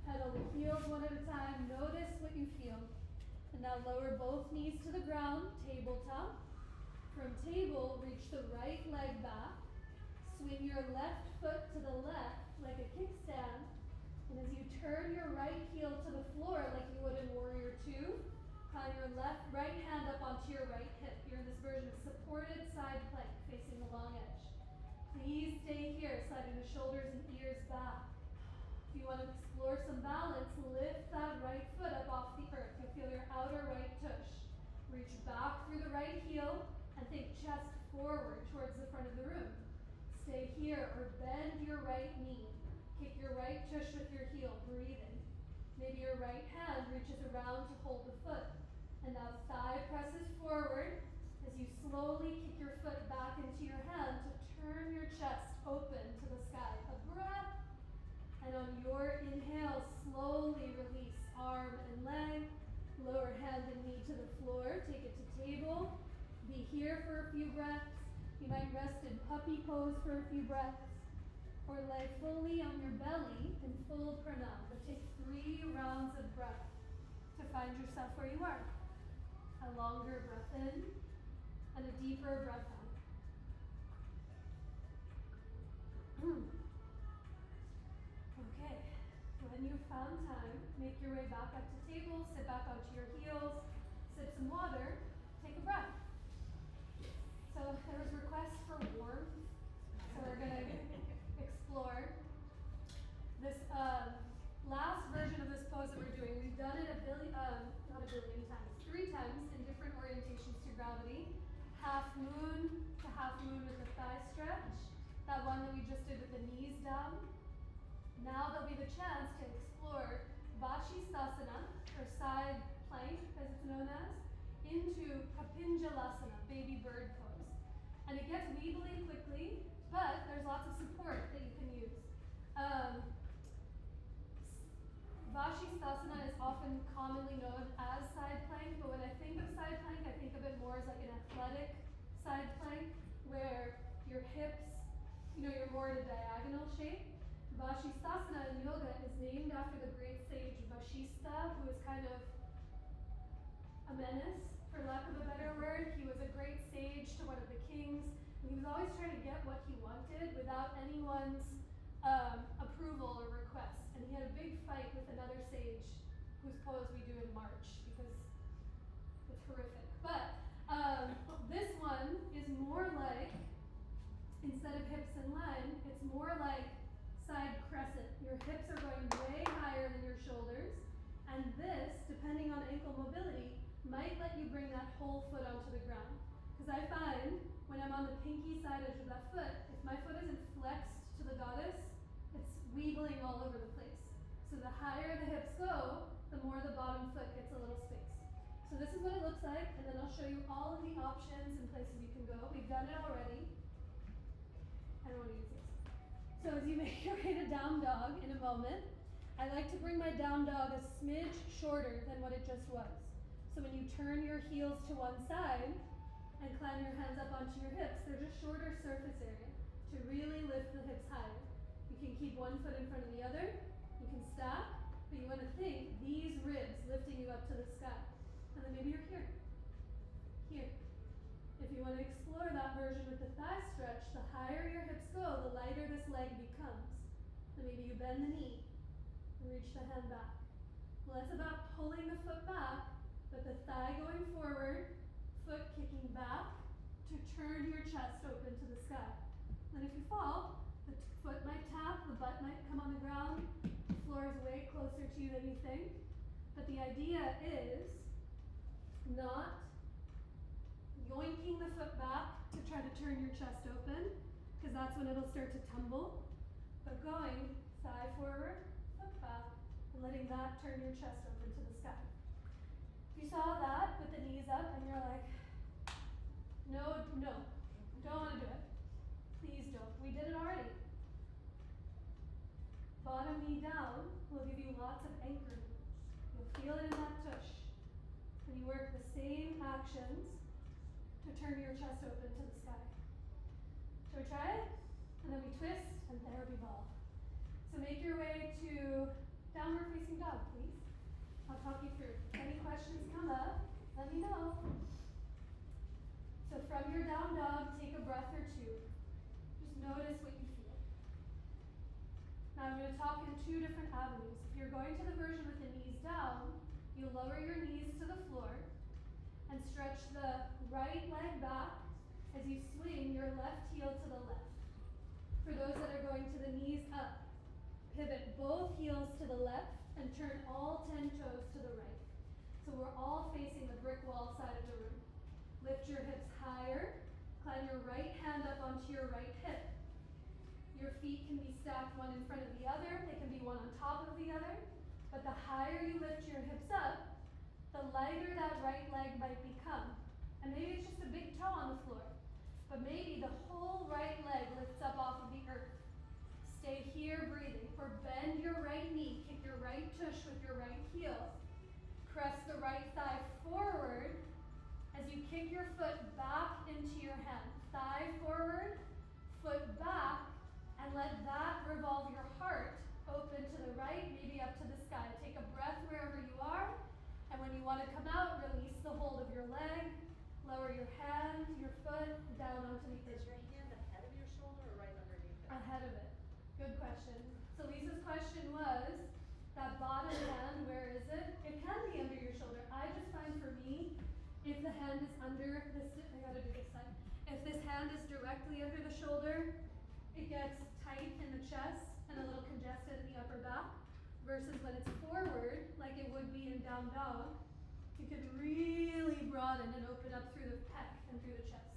Pedal the heels one at a time. Notice what you feel. And now lower both knees to the ground. Tabletop. From table, reach the right leg back. Swing your left foot to the left like a kickstand. And as you turn your right heel to the floor like you would in Warrior 2, climb your right hand up onto your right hip. You're in this version of supported side plank facing the long edge. Please stay here, sliding the shoulders and ears back. If you want to explore some balance, lift that right foot up off the earth. You'll feel your outer right tush. Reach back through the right heel and think chest forward towards the front of the room. Stay here or bend your right knee. Kick your right tush with your heel, breathing. Maybe your right hand reaches around to hold the foot. And now thigh presses forward as you slowly kick your foot back into your hand to turn your chest open to the sky. A breath. And on your inhale, slowly release arm and leg. Lower hand and knee to the floor. Take it to table. Be here for a few breaths. You might rest in puppy pose for a few breaths. Or lay fully on your belly in full pranam. But take 3 rounds of breath to find yourself where you are. A longer breath in and a deeper breath out. Okay, when you've found time, make your way back up to table, sit back onto your heels, moon to half moon with the thigh stretch. That one that we just did with the knees down. Now there'll be the chance to explore Vashisthasana, or side plank as it's known as, into Kapinjalasana, baby bird pose. And it gets weebly quickly, but there's lots of support that you can use. Vashisthasana is often commonly known as side plank, but when I think of side plank, I think of it more as like an athletic side plank, where your hips, you're more in a diagonal shape. Vashisthasana in yoga is named after the great sage Vashistha, who is kind of a menace, for lack of a better word. He was a great sage to one of the kings, and he was always trying to get what he wanted without anyone's approval or request. And he had a big fight with another sage whose pose we do in March because it's horrific. But this one is more like, instead of hips in line, it's more like side crescent. Your hips are going way higher than your shoulders, and this, depending on ankle mobility, might let you bring that whole foot onto the ground. Because I find when I'm on the pinky side edge of that foot, if my foot isn't flexed to the goddess, it's weebling all over the place. So the higher the hips go, the more the bottom foot gets a little space. So this is what it looks like, and then I'll show you all of the options and places you can go. We've done it already. I don't want to use this. So as you make your way to down dog in a moment, I like to bring my down dog a smidge shorter than what it just was. So when you turn your heels to one side and climb your hands up onto your hips, there's a shorter surface area to really lift the hips higher. You can keep one foot in front of the other, you can stack, but you want to think these ribs lifting you up to the sky. And then maybe you're here. Here. If you want to explore that version with the thigh stretch, the higher your hips go, the lighter this leg becomes. So maybe you bend the knee and reach the hand back. Well, that's about pulling the foot back, but the thigh going forward, foot kicking back to turn your chest open to the sky. Then if you fall, the foot might tap, the butt might come on the ground, the floor is way closer to you than you think. But the idea is not yoinking the foot back to try to turn your chest open, because that's when it'll start to tumble, but going thigh forward, foot back, and letting that turn your chest open to the sky. If you saw that with the knees up and you're like, no, don't want to do it, please don't. We did it already. Bottom knee down will give you lots of anchoring. You'll feel it in that tush. And you work the same actions to turn your chest open to the sky. Shall we try it? And then we twist, and there we ball. So make your way to downward facing dog, please. I'll talk you through. If any questions come up, let me know. So from your down dog, take a breath or two. Just notice what you feel. Now I'm going to talk in two different avenues. If you're going to the version with the knees down, you lower your knees to the floor and stretch the right leg back as you swing your left heel to the left. For those that are going to the knees up, pivot both heels to the left and turn all 10 toes to the right. So we're all facing the brick wall side of the room. Lift your hips higher, climb your right hand up onto your right hip. Your feet can be stacked one in front of the other, they can be one on top of the other, but the higher you lift your hips up, the lighter that right leg might become. And maybe it's just a big toe on the floor, but maybe the whole right leg lifts up off of the earth. Stay here breathing, or bend your right knee, kick your right tush with your right heel. Press the right thigh forward as you kick your foot back into your hand. Thigh forward, foot back, and let that revolve your heart open to the right, maybe up to the sky. Take a breath wherever you are, and when you want to come out, release the hold of your leg, lower your hand, your foot, down onto the earth. Is your hand ahead of your shoulder or right underneath it? Ahead of it. Good question. So Lisa's question was, that bottom hand, where is it? It can be under your shoulder. I just find for me, if the hand is under this, I gotta do this side. If this hand is directly under the shoulder, it gets tight in the chest and a little congested in the upper back, versus when it's forward, like it would be in down dog, you could really broaden and open up through the pec and through the chest.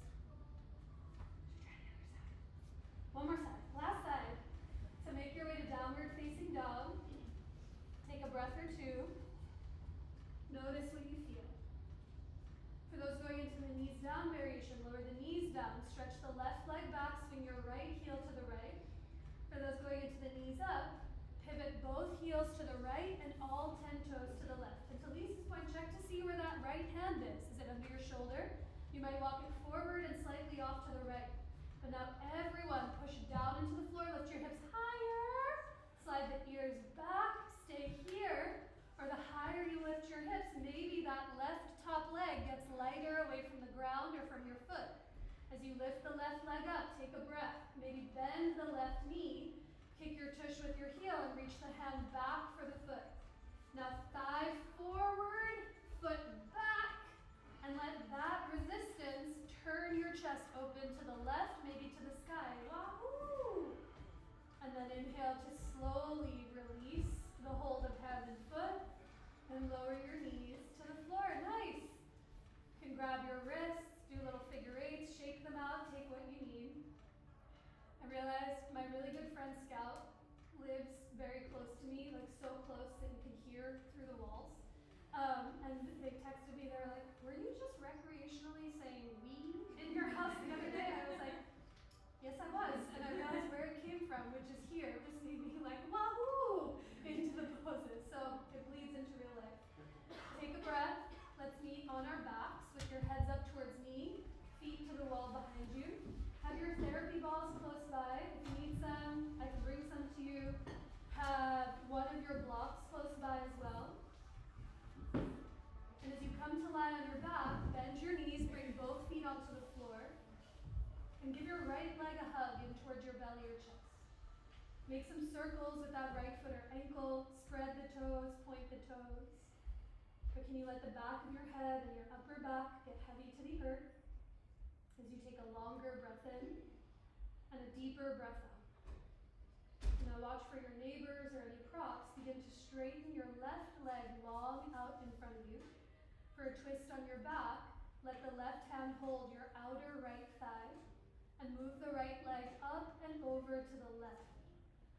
right hand is. Is it under your shoulder? You might walk it forward and slightly off to the right. But now everyone push down into the floor, lift your hips higher, slide the ears back, stay here. Or the higher you lift your hips, maybe that left top leg gets lighter away from the ground or from your foot. As you lift the left leg up, take a breath. Maybe bend the left knee, kick your tush with your heel and reach the hand back for the foot. Now thigh forward, foot back, and let that resistance turn your chest open to the left, maybe to the sky. Wahoo! And then inhale to slowly release the hold of hand and foot and lower your knees to the floor. Nice. You can grab your wrists, do little figure eights, shake them out, take what you need. I realized my really good friend Scout lives very close to me, like so close that you can hear through the walls. And they texted me, they're like, were you just recreationally saying we in your house the other day? I was like, yes I was, and I realized where it came from, which is here. It just made me like, wahoo, into the poses. So it bleeds into real life. Take a breath. Let's meet on our backs with your heads up towards me, feet to the wall behind you. Have your therapy balls close by. If you need some, I can bring some to you. Have one of your blocks close by as well. And as you come to lie on your back, bend your knees, bring both feet onto the floor, and give your right leg a hug in towards your belly or chest. Make some circles with that right foot or ankle, spread the toes, point the toes. But can you let the back of your head and your upper back get heavy to the earth as you take a longer breath in and a deeper breath out. Now watch for your neighbors or any props. Begin to straighten your left leg long out in front of you. For a twist on your back, let the left hand hold your outer right thigh and move the right leg up and over to the left.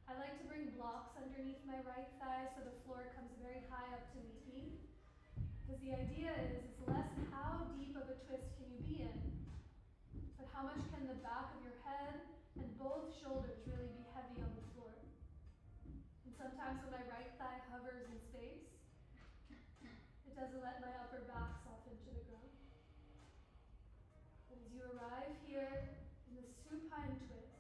I like to bring blocks underneath my right thigh so the floor comes very high up to meet me. Because the idea is it's less how deep of a twist can you be in, but how much can the back of your head and both shoulders really be heavy on the floor. And sometimes when my right thigh hovers in space, it doesn't let my upper back soften to the ground. But as you arrive here in the supine twist,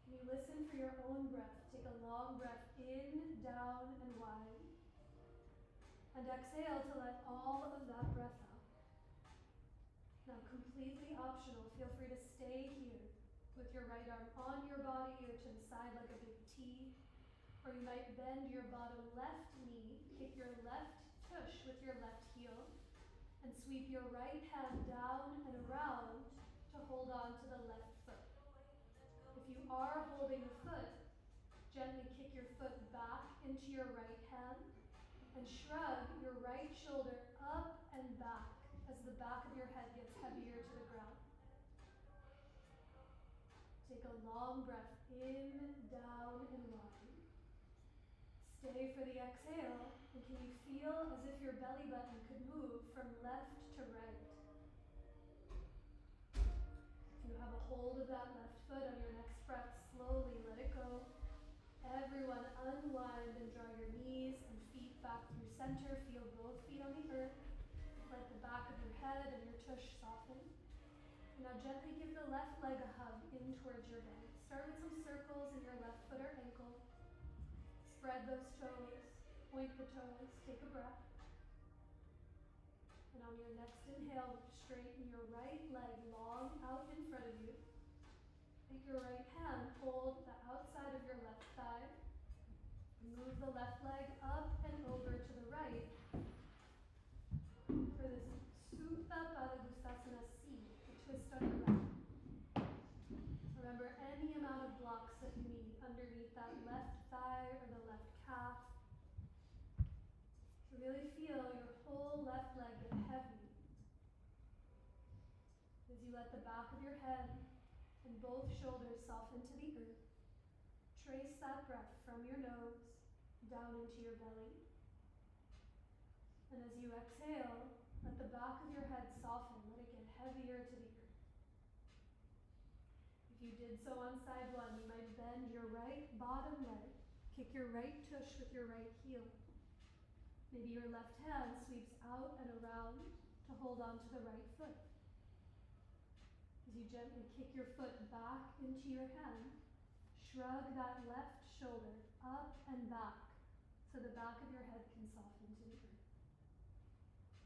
can you listen for your own breath? Take a long breath in, down, and wide. And exhale to let all of that breath out. Now completely optional, feel free to stay here with your right arm on your body or to the side like a big T. Or you might bend your bottom left knee, kick your left tush with your left heel, and sweep your right hand down and around to hold on to the left foot. If you are holding the foot, gently kick your foot back into your right hand and shrug your right shoulder up and back as the back of your head gets heavier to the ground. Take a long breath in, down, and wide. Stay for the exhale, and can you feel as if your belly button could move from left to right? If you have a hold of that left foot on your next breath, slowly let it go. Everyone unwind and draw your knees and feet back through center. Feel both feet on the earth. Let the back of your head and your tush soften. And now gently give the left leg a hug in towards your belly. Start with some circles in your left foot or ankle. Spread those toes, point the toes, take a breath. And on your next inhale, straighten your right leg long out in front of you. Take your right hand, hold the outside of your left thigh. Move the left leg up and over to the right for this Supta Padangusthasana C, a twist on your right. Remember any amount of blocks that you need underneath that left thigh or the left calf. So really feel your whole left leg get heavy as you let the back of your head and both shoulders soften to the earth. Trace that breath from your nose down into your belly. And as you exhale, let the back of your head soften, let it get heavier to the earth. If you did so on side one, you might bend your right bottom leg, kick your right tush with your right heel. Maybe your left hand sweeps out and around to hold on to the right foot. As you gently kick your foot back into your hand, shrug that left shoulder up and back so the back of your head can soften to the earth.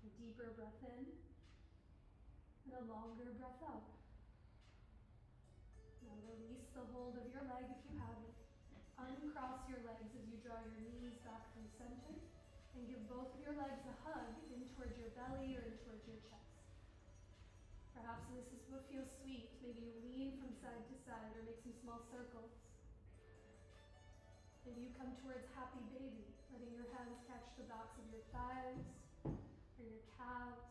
A deeper breath in and a longer breath out. Now release the hold of your leg if you have it. Uncross your legs as you draw your knees back from center and give both of your legs a hug in towards your belly or in towards your chest. Perhaps this is what feels sweet. Maybe you lean from side to side or make some small circles. Maybe you come towards happy baby, letting your hands catch the backs of your thighs or your calves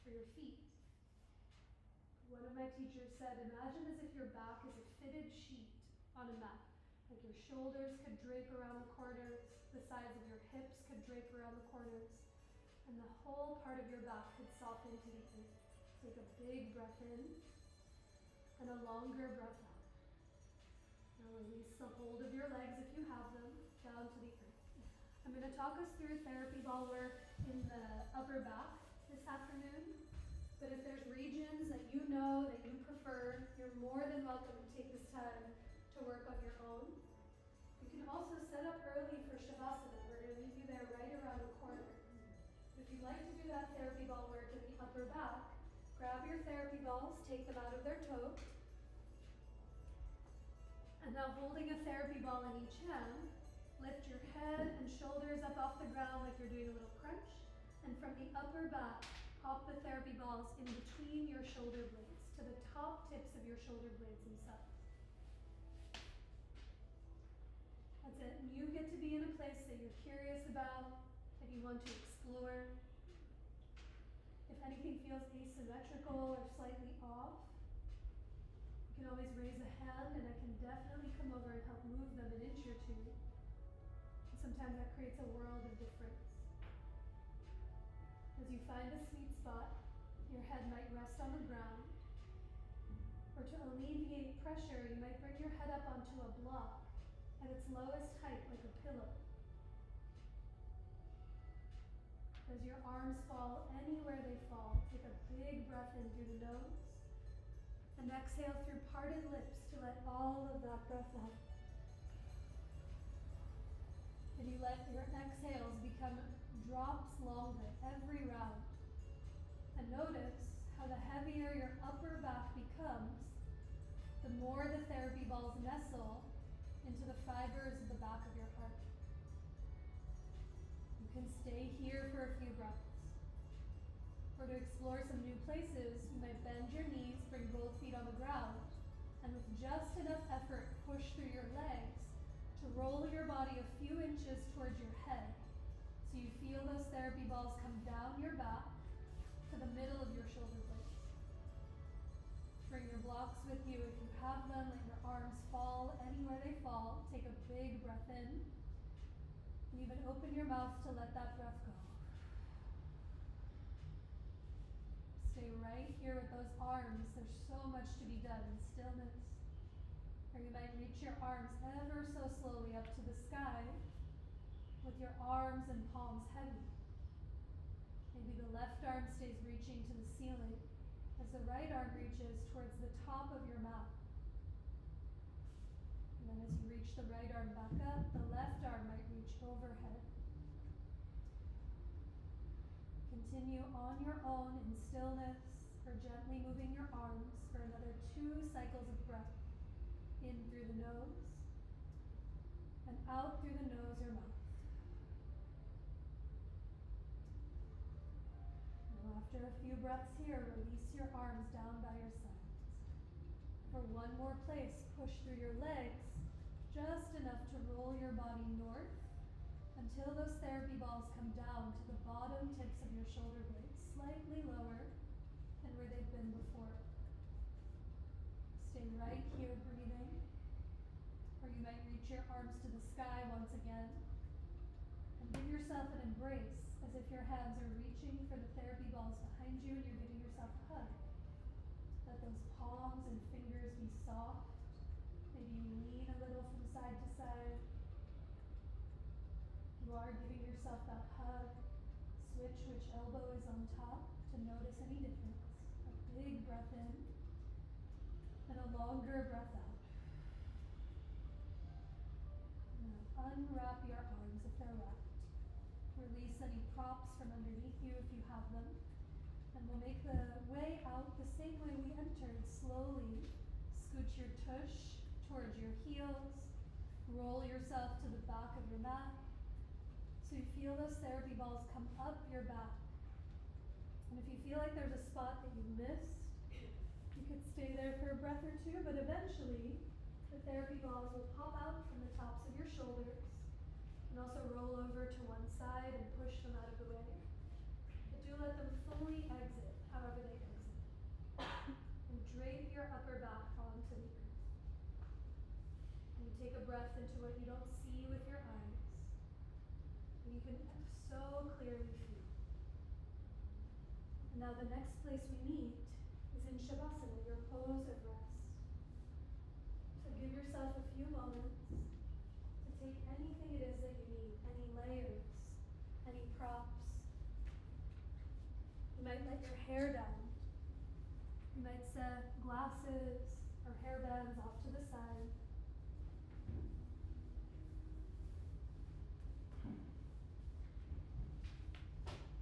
or your feet. One of my teachers said, imagine as if your back is a fitted sheet on a mat. Like your shoulders could drape around the corners, the sides of your hips could drape around the corners, and the whole part of your back could soften to the earth. Take a big breath in and a longer breath out. Now release the hold of your legs if you have them down to the earth. I'm going to talk us through therapy ball work in the upper back this afternoon. But if there's regions that you know that you prefer, you're more than welcome to take this time to work on your own. You can also set up early for Shavasana. We're going to leave you there right around the corner. If you'd like to do that therapy ball work in the upper back, grab your therapy balls, take them out of their tote. And now holding a therapy ball in each hand, lift your head and shoulders up off the ground like you're doing a little crunch. And from the upper back, pop the therapy balls in between your shoulder blades to the top tips of your shoulder blades themselves. That's it. And you get to be in a place that you're curious about, that you want to explore. If anything feels asymmetrical or slightly off, you can always raise a hand and I can definitely come over and help move them an inch or two. And sometimes that creates a world of difference. As you find a sweet spot, your head might rest on the ground. Or to alleviate pressure, you might bring your head up onto a block at its lowest height like a pillow. As your arms fall anywhere they fall, take a big breath in through the nose and exhale through parted lips to let all of that breath out. And you let your exhales become drops longer every round. And notice how the heavier your upper back becomes, the more the therapy balls nestle into the fibers of the back of your heart. You can stay here for a few breaths. Or to explore some new places, you might bend your knees, bring both feet on the ground, and with just enough effort, push through your legs to roll your body a few inches towards your head. So you feel those therapy balls come down your back to the middle of your shoulder blades. Bring your blocks with you if you have them. Let your arms fall anywhere they fall. Take a big breath in. And even open your mouth to let that breath go. Stay right here with those arms. There's so much to be done in stillness. Or you might reach your arms ever so slowly up to the sky with your arms and palms heavy. Maybe the left arm stays reaching to the ceiling as the right arm reaches towards the top of your mouth. And then as you reach the right arm back up, the left arm might reach overhead. Continue on your own in stillness or gently moving your arms for another 2 cycles of breath. In through the nose and out through the nose or mouth. Now after a few breaths here, release your arms down by your sides. For one more place, push through your legs just enough to roll your body north until those therapy balls come down to the bottom tips of your shoulder blades, slightly lower than where they've been before. Stay right here breathing. Or you might reach your arms to the sky once again. And give yourself an embrace as if your hands are reaching for the therapy balls behind you and you're giving yourself a hug. Let those palms and fingers be soft. Maybe you lean a little from side to side. You are giving yourself that hug. Switch whichever notice any difference. A big breath in and a longer breath out. Now unwrap your arms if they're wrapped. Release any props from underneath you if you have them. And we'll make the way out the same way we entered. Slowly scooch your tush towards your heels. Roll yourself to the back of your mat. So you feel those therapy balls come up your back. And if you feel like there's a spot that you missed, you could stay there for a breath or two, but eventually the therapy balls will pop out from the tops of your shoulders and also roll over to one side and push them out of the way. But do let them fully exit, however they exit. And drape your upper back onto the earth. And you take a breath into what you don't see with your eyes. And you can so clearly feel. And now the next place we meet is in Shavasana, your pose of rest. So give yourself a few moments to take anything it is that you need, any layers, any props. You might let your hair down. You might set glasses or hairbands off to the side.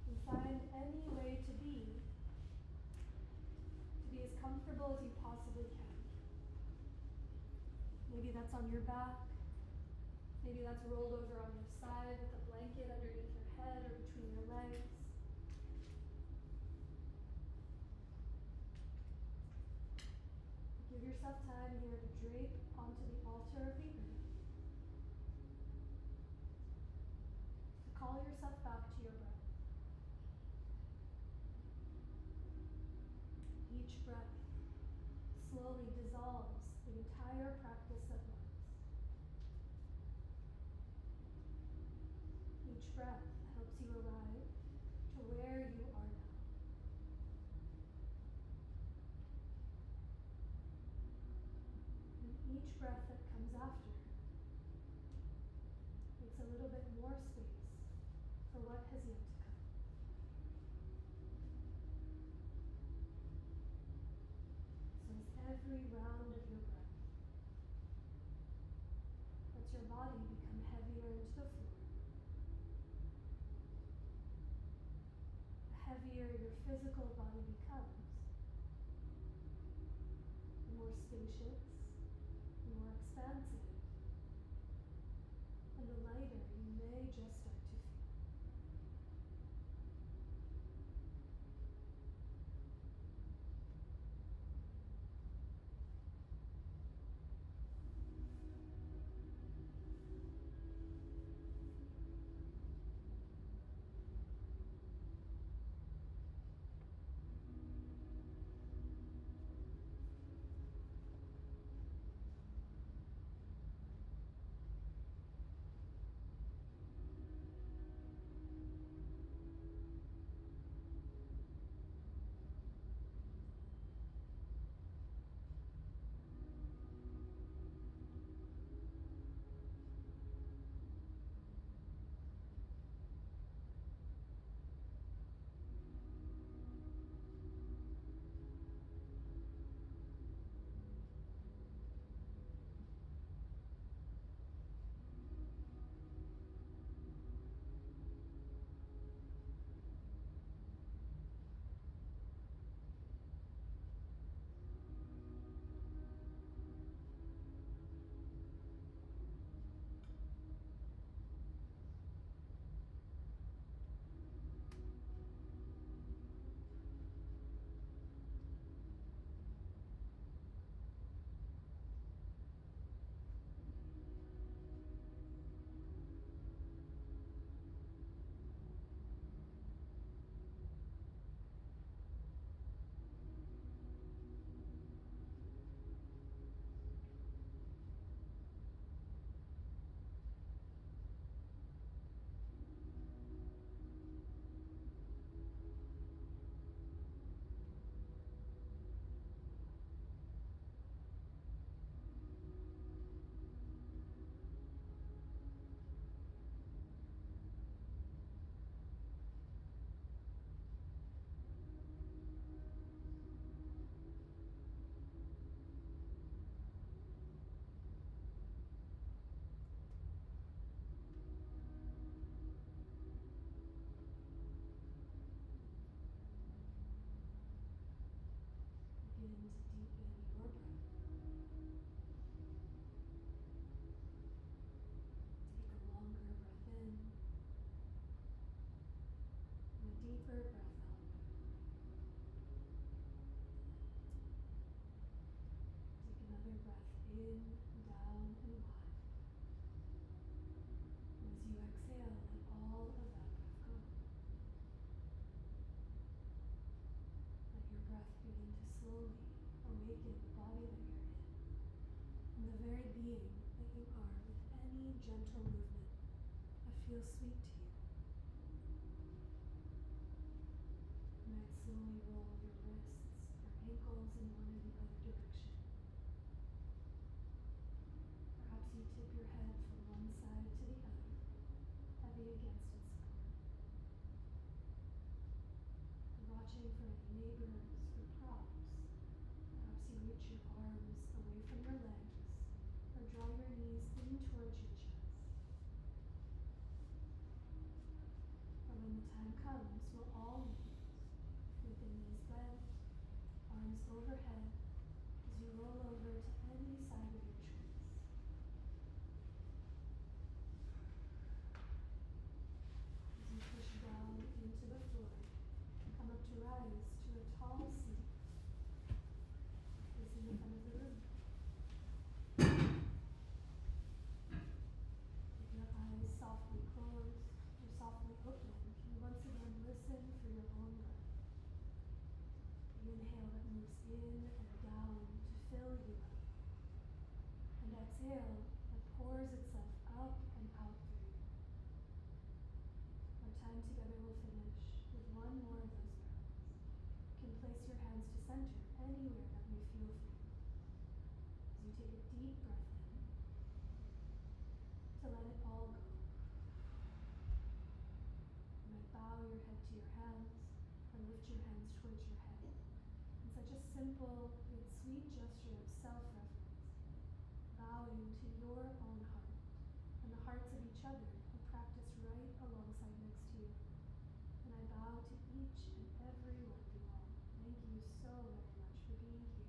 And find any way to be as comfortable as you possibly can. Maybe that's on your back. Maybe that's rolled over on your side with a blanket underneath your head or between your legs. Give yourself time here to drape onto the altar of the earth. To call yourself back to your breath. Each breath slowly dissolves the entire practice at once. Each breath helps you arrive to where you are now. And each breath that comes after makes a little bit more space for what has yet to come. So as every round of your breath lets your body become heavier into the floor, the heavier your physical body becomes, the more spacious, the more expansive, and the lighter you may just start to feel. slowly awaken the body that you're in, and the very being that you are with any gentle movement that feels sweet to you. You might slowly roll your wrists or ankles in one or the other direction. Perhaps you tip your head from one side to the other, heavy against its support. You're watching for any neighbors or props. Perhaps you reach your arms away from your legs or draw your knees in towards your chest. But when the time comes, we'll all meet with the knees bent, arms overhead, as you roll over to any side of your choice. As you push down into the floor, come up to rise to a tall seat facing the front of the room. With your eyes softly closed or softly open, you once again listen for your own breath. The inhale that moves in and down to fill you up. And exhale that pours itself up and out through you. Our time together will finish with one more of those breaths. You can place your hands to center anywhere that may feel for you. As you take a deep breath in, to let it all go. You might bow your head to your hands or lift your hands towards your head in such a simple yet sweet gesture of self-reference, bowing to your own heart and the hearts of each other who practice right alongside next to you. And I bow to each and every one of you all. Thank you so very much for being here.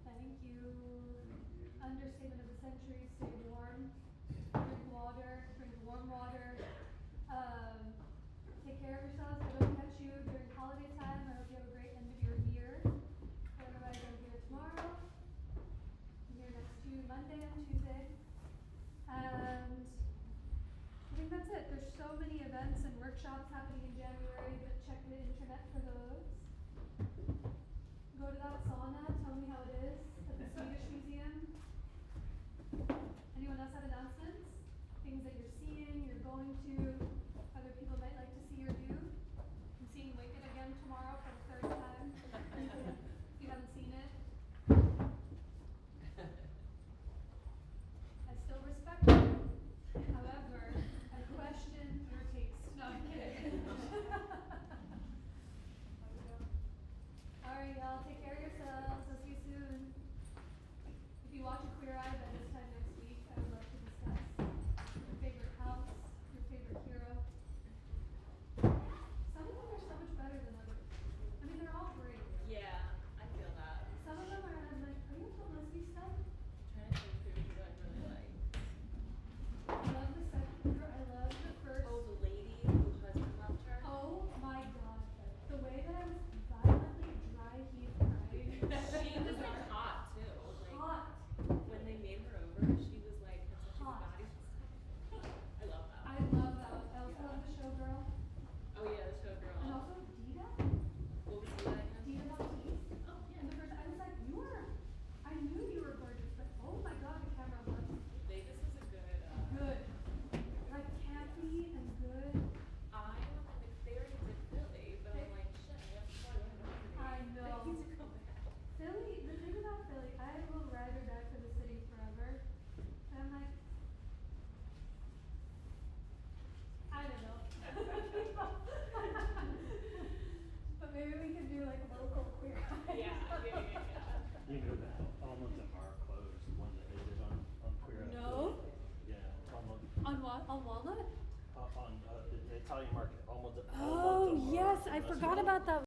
Thank you. Understatement of the century, stay warm, drink water, drink warm water. Take care of yourselves. If I don't catch you during holiday time, I hope you have a great end of your year. Otherwise, I'm here tomorrow. I'm here next to Monday and Tuesday. And I think that's it. There's so many events and workshops happening in January, but check the internet for those. Go to that sauna, tell me how it is at the Swedish Museum. Anyone else have announcements? Things that you're seeing, you're going to, other people might like to see or do? I'm seeing Wicked again tomorrow for the third time. If you haven't seen it. I still respect it. However, I question your taste. No, I'm kidding. Alright, y'all, take care of yourselves. I'll see you soon. If you watch a Queer Eye by this time next week, I would love to discuss your favorite house, your favorite hero. Some of them are so much better than others. I mean, they're all great. Yeah, I feel that. Some of them are, I'm like, are you publicity stuff? I'm trying to think who I really like. I love the second, I love the first. Oh, the lady who husband left her. Oh my god. The way that I was violently dry heaved crying. She was like hot too. Like Hot. when they made her over, she was like had such a Hot. body. I love that. I love that. I also love the showgirl. Oh yeah, the showgirl. And also Dita. What was the name? Dita Baptiste. Oh And the first, I was like, I knew you were gorgeous, but oh my god, the camera was Vegas was a good. good. Like campy and good. I like they already did Philly, but I'm like shit. I have to fly to Normandy. I know. They need to come back. Philly, the thing about Philly, I will ride or die for the city forever. And I'm like, I don't know. But maybe we could do like local queer eyes. Yeah. You know that almost are closed, the one that they did on Queer Eye. No. Yeah, almost, On what? On Walnut? on, the Italian market, almost. Oh, yes, I forgot about that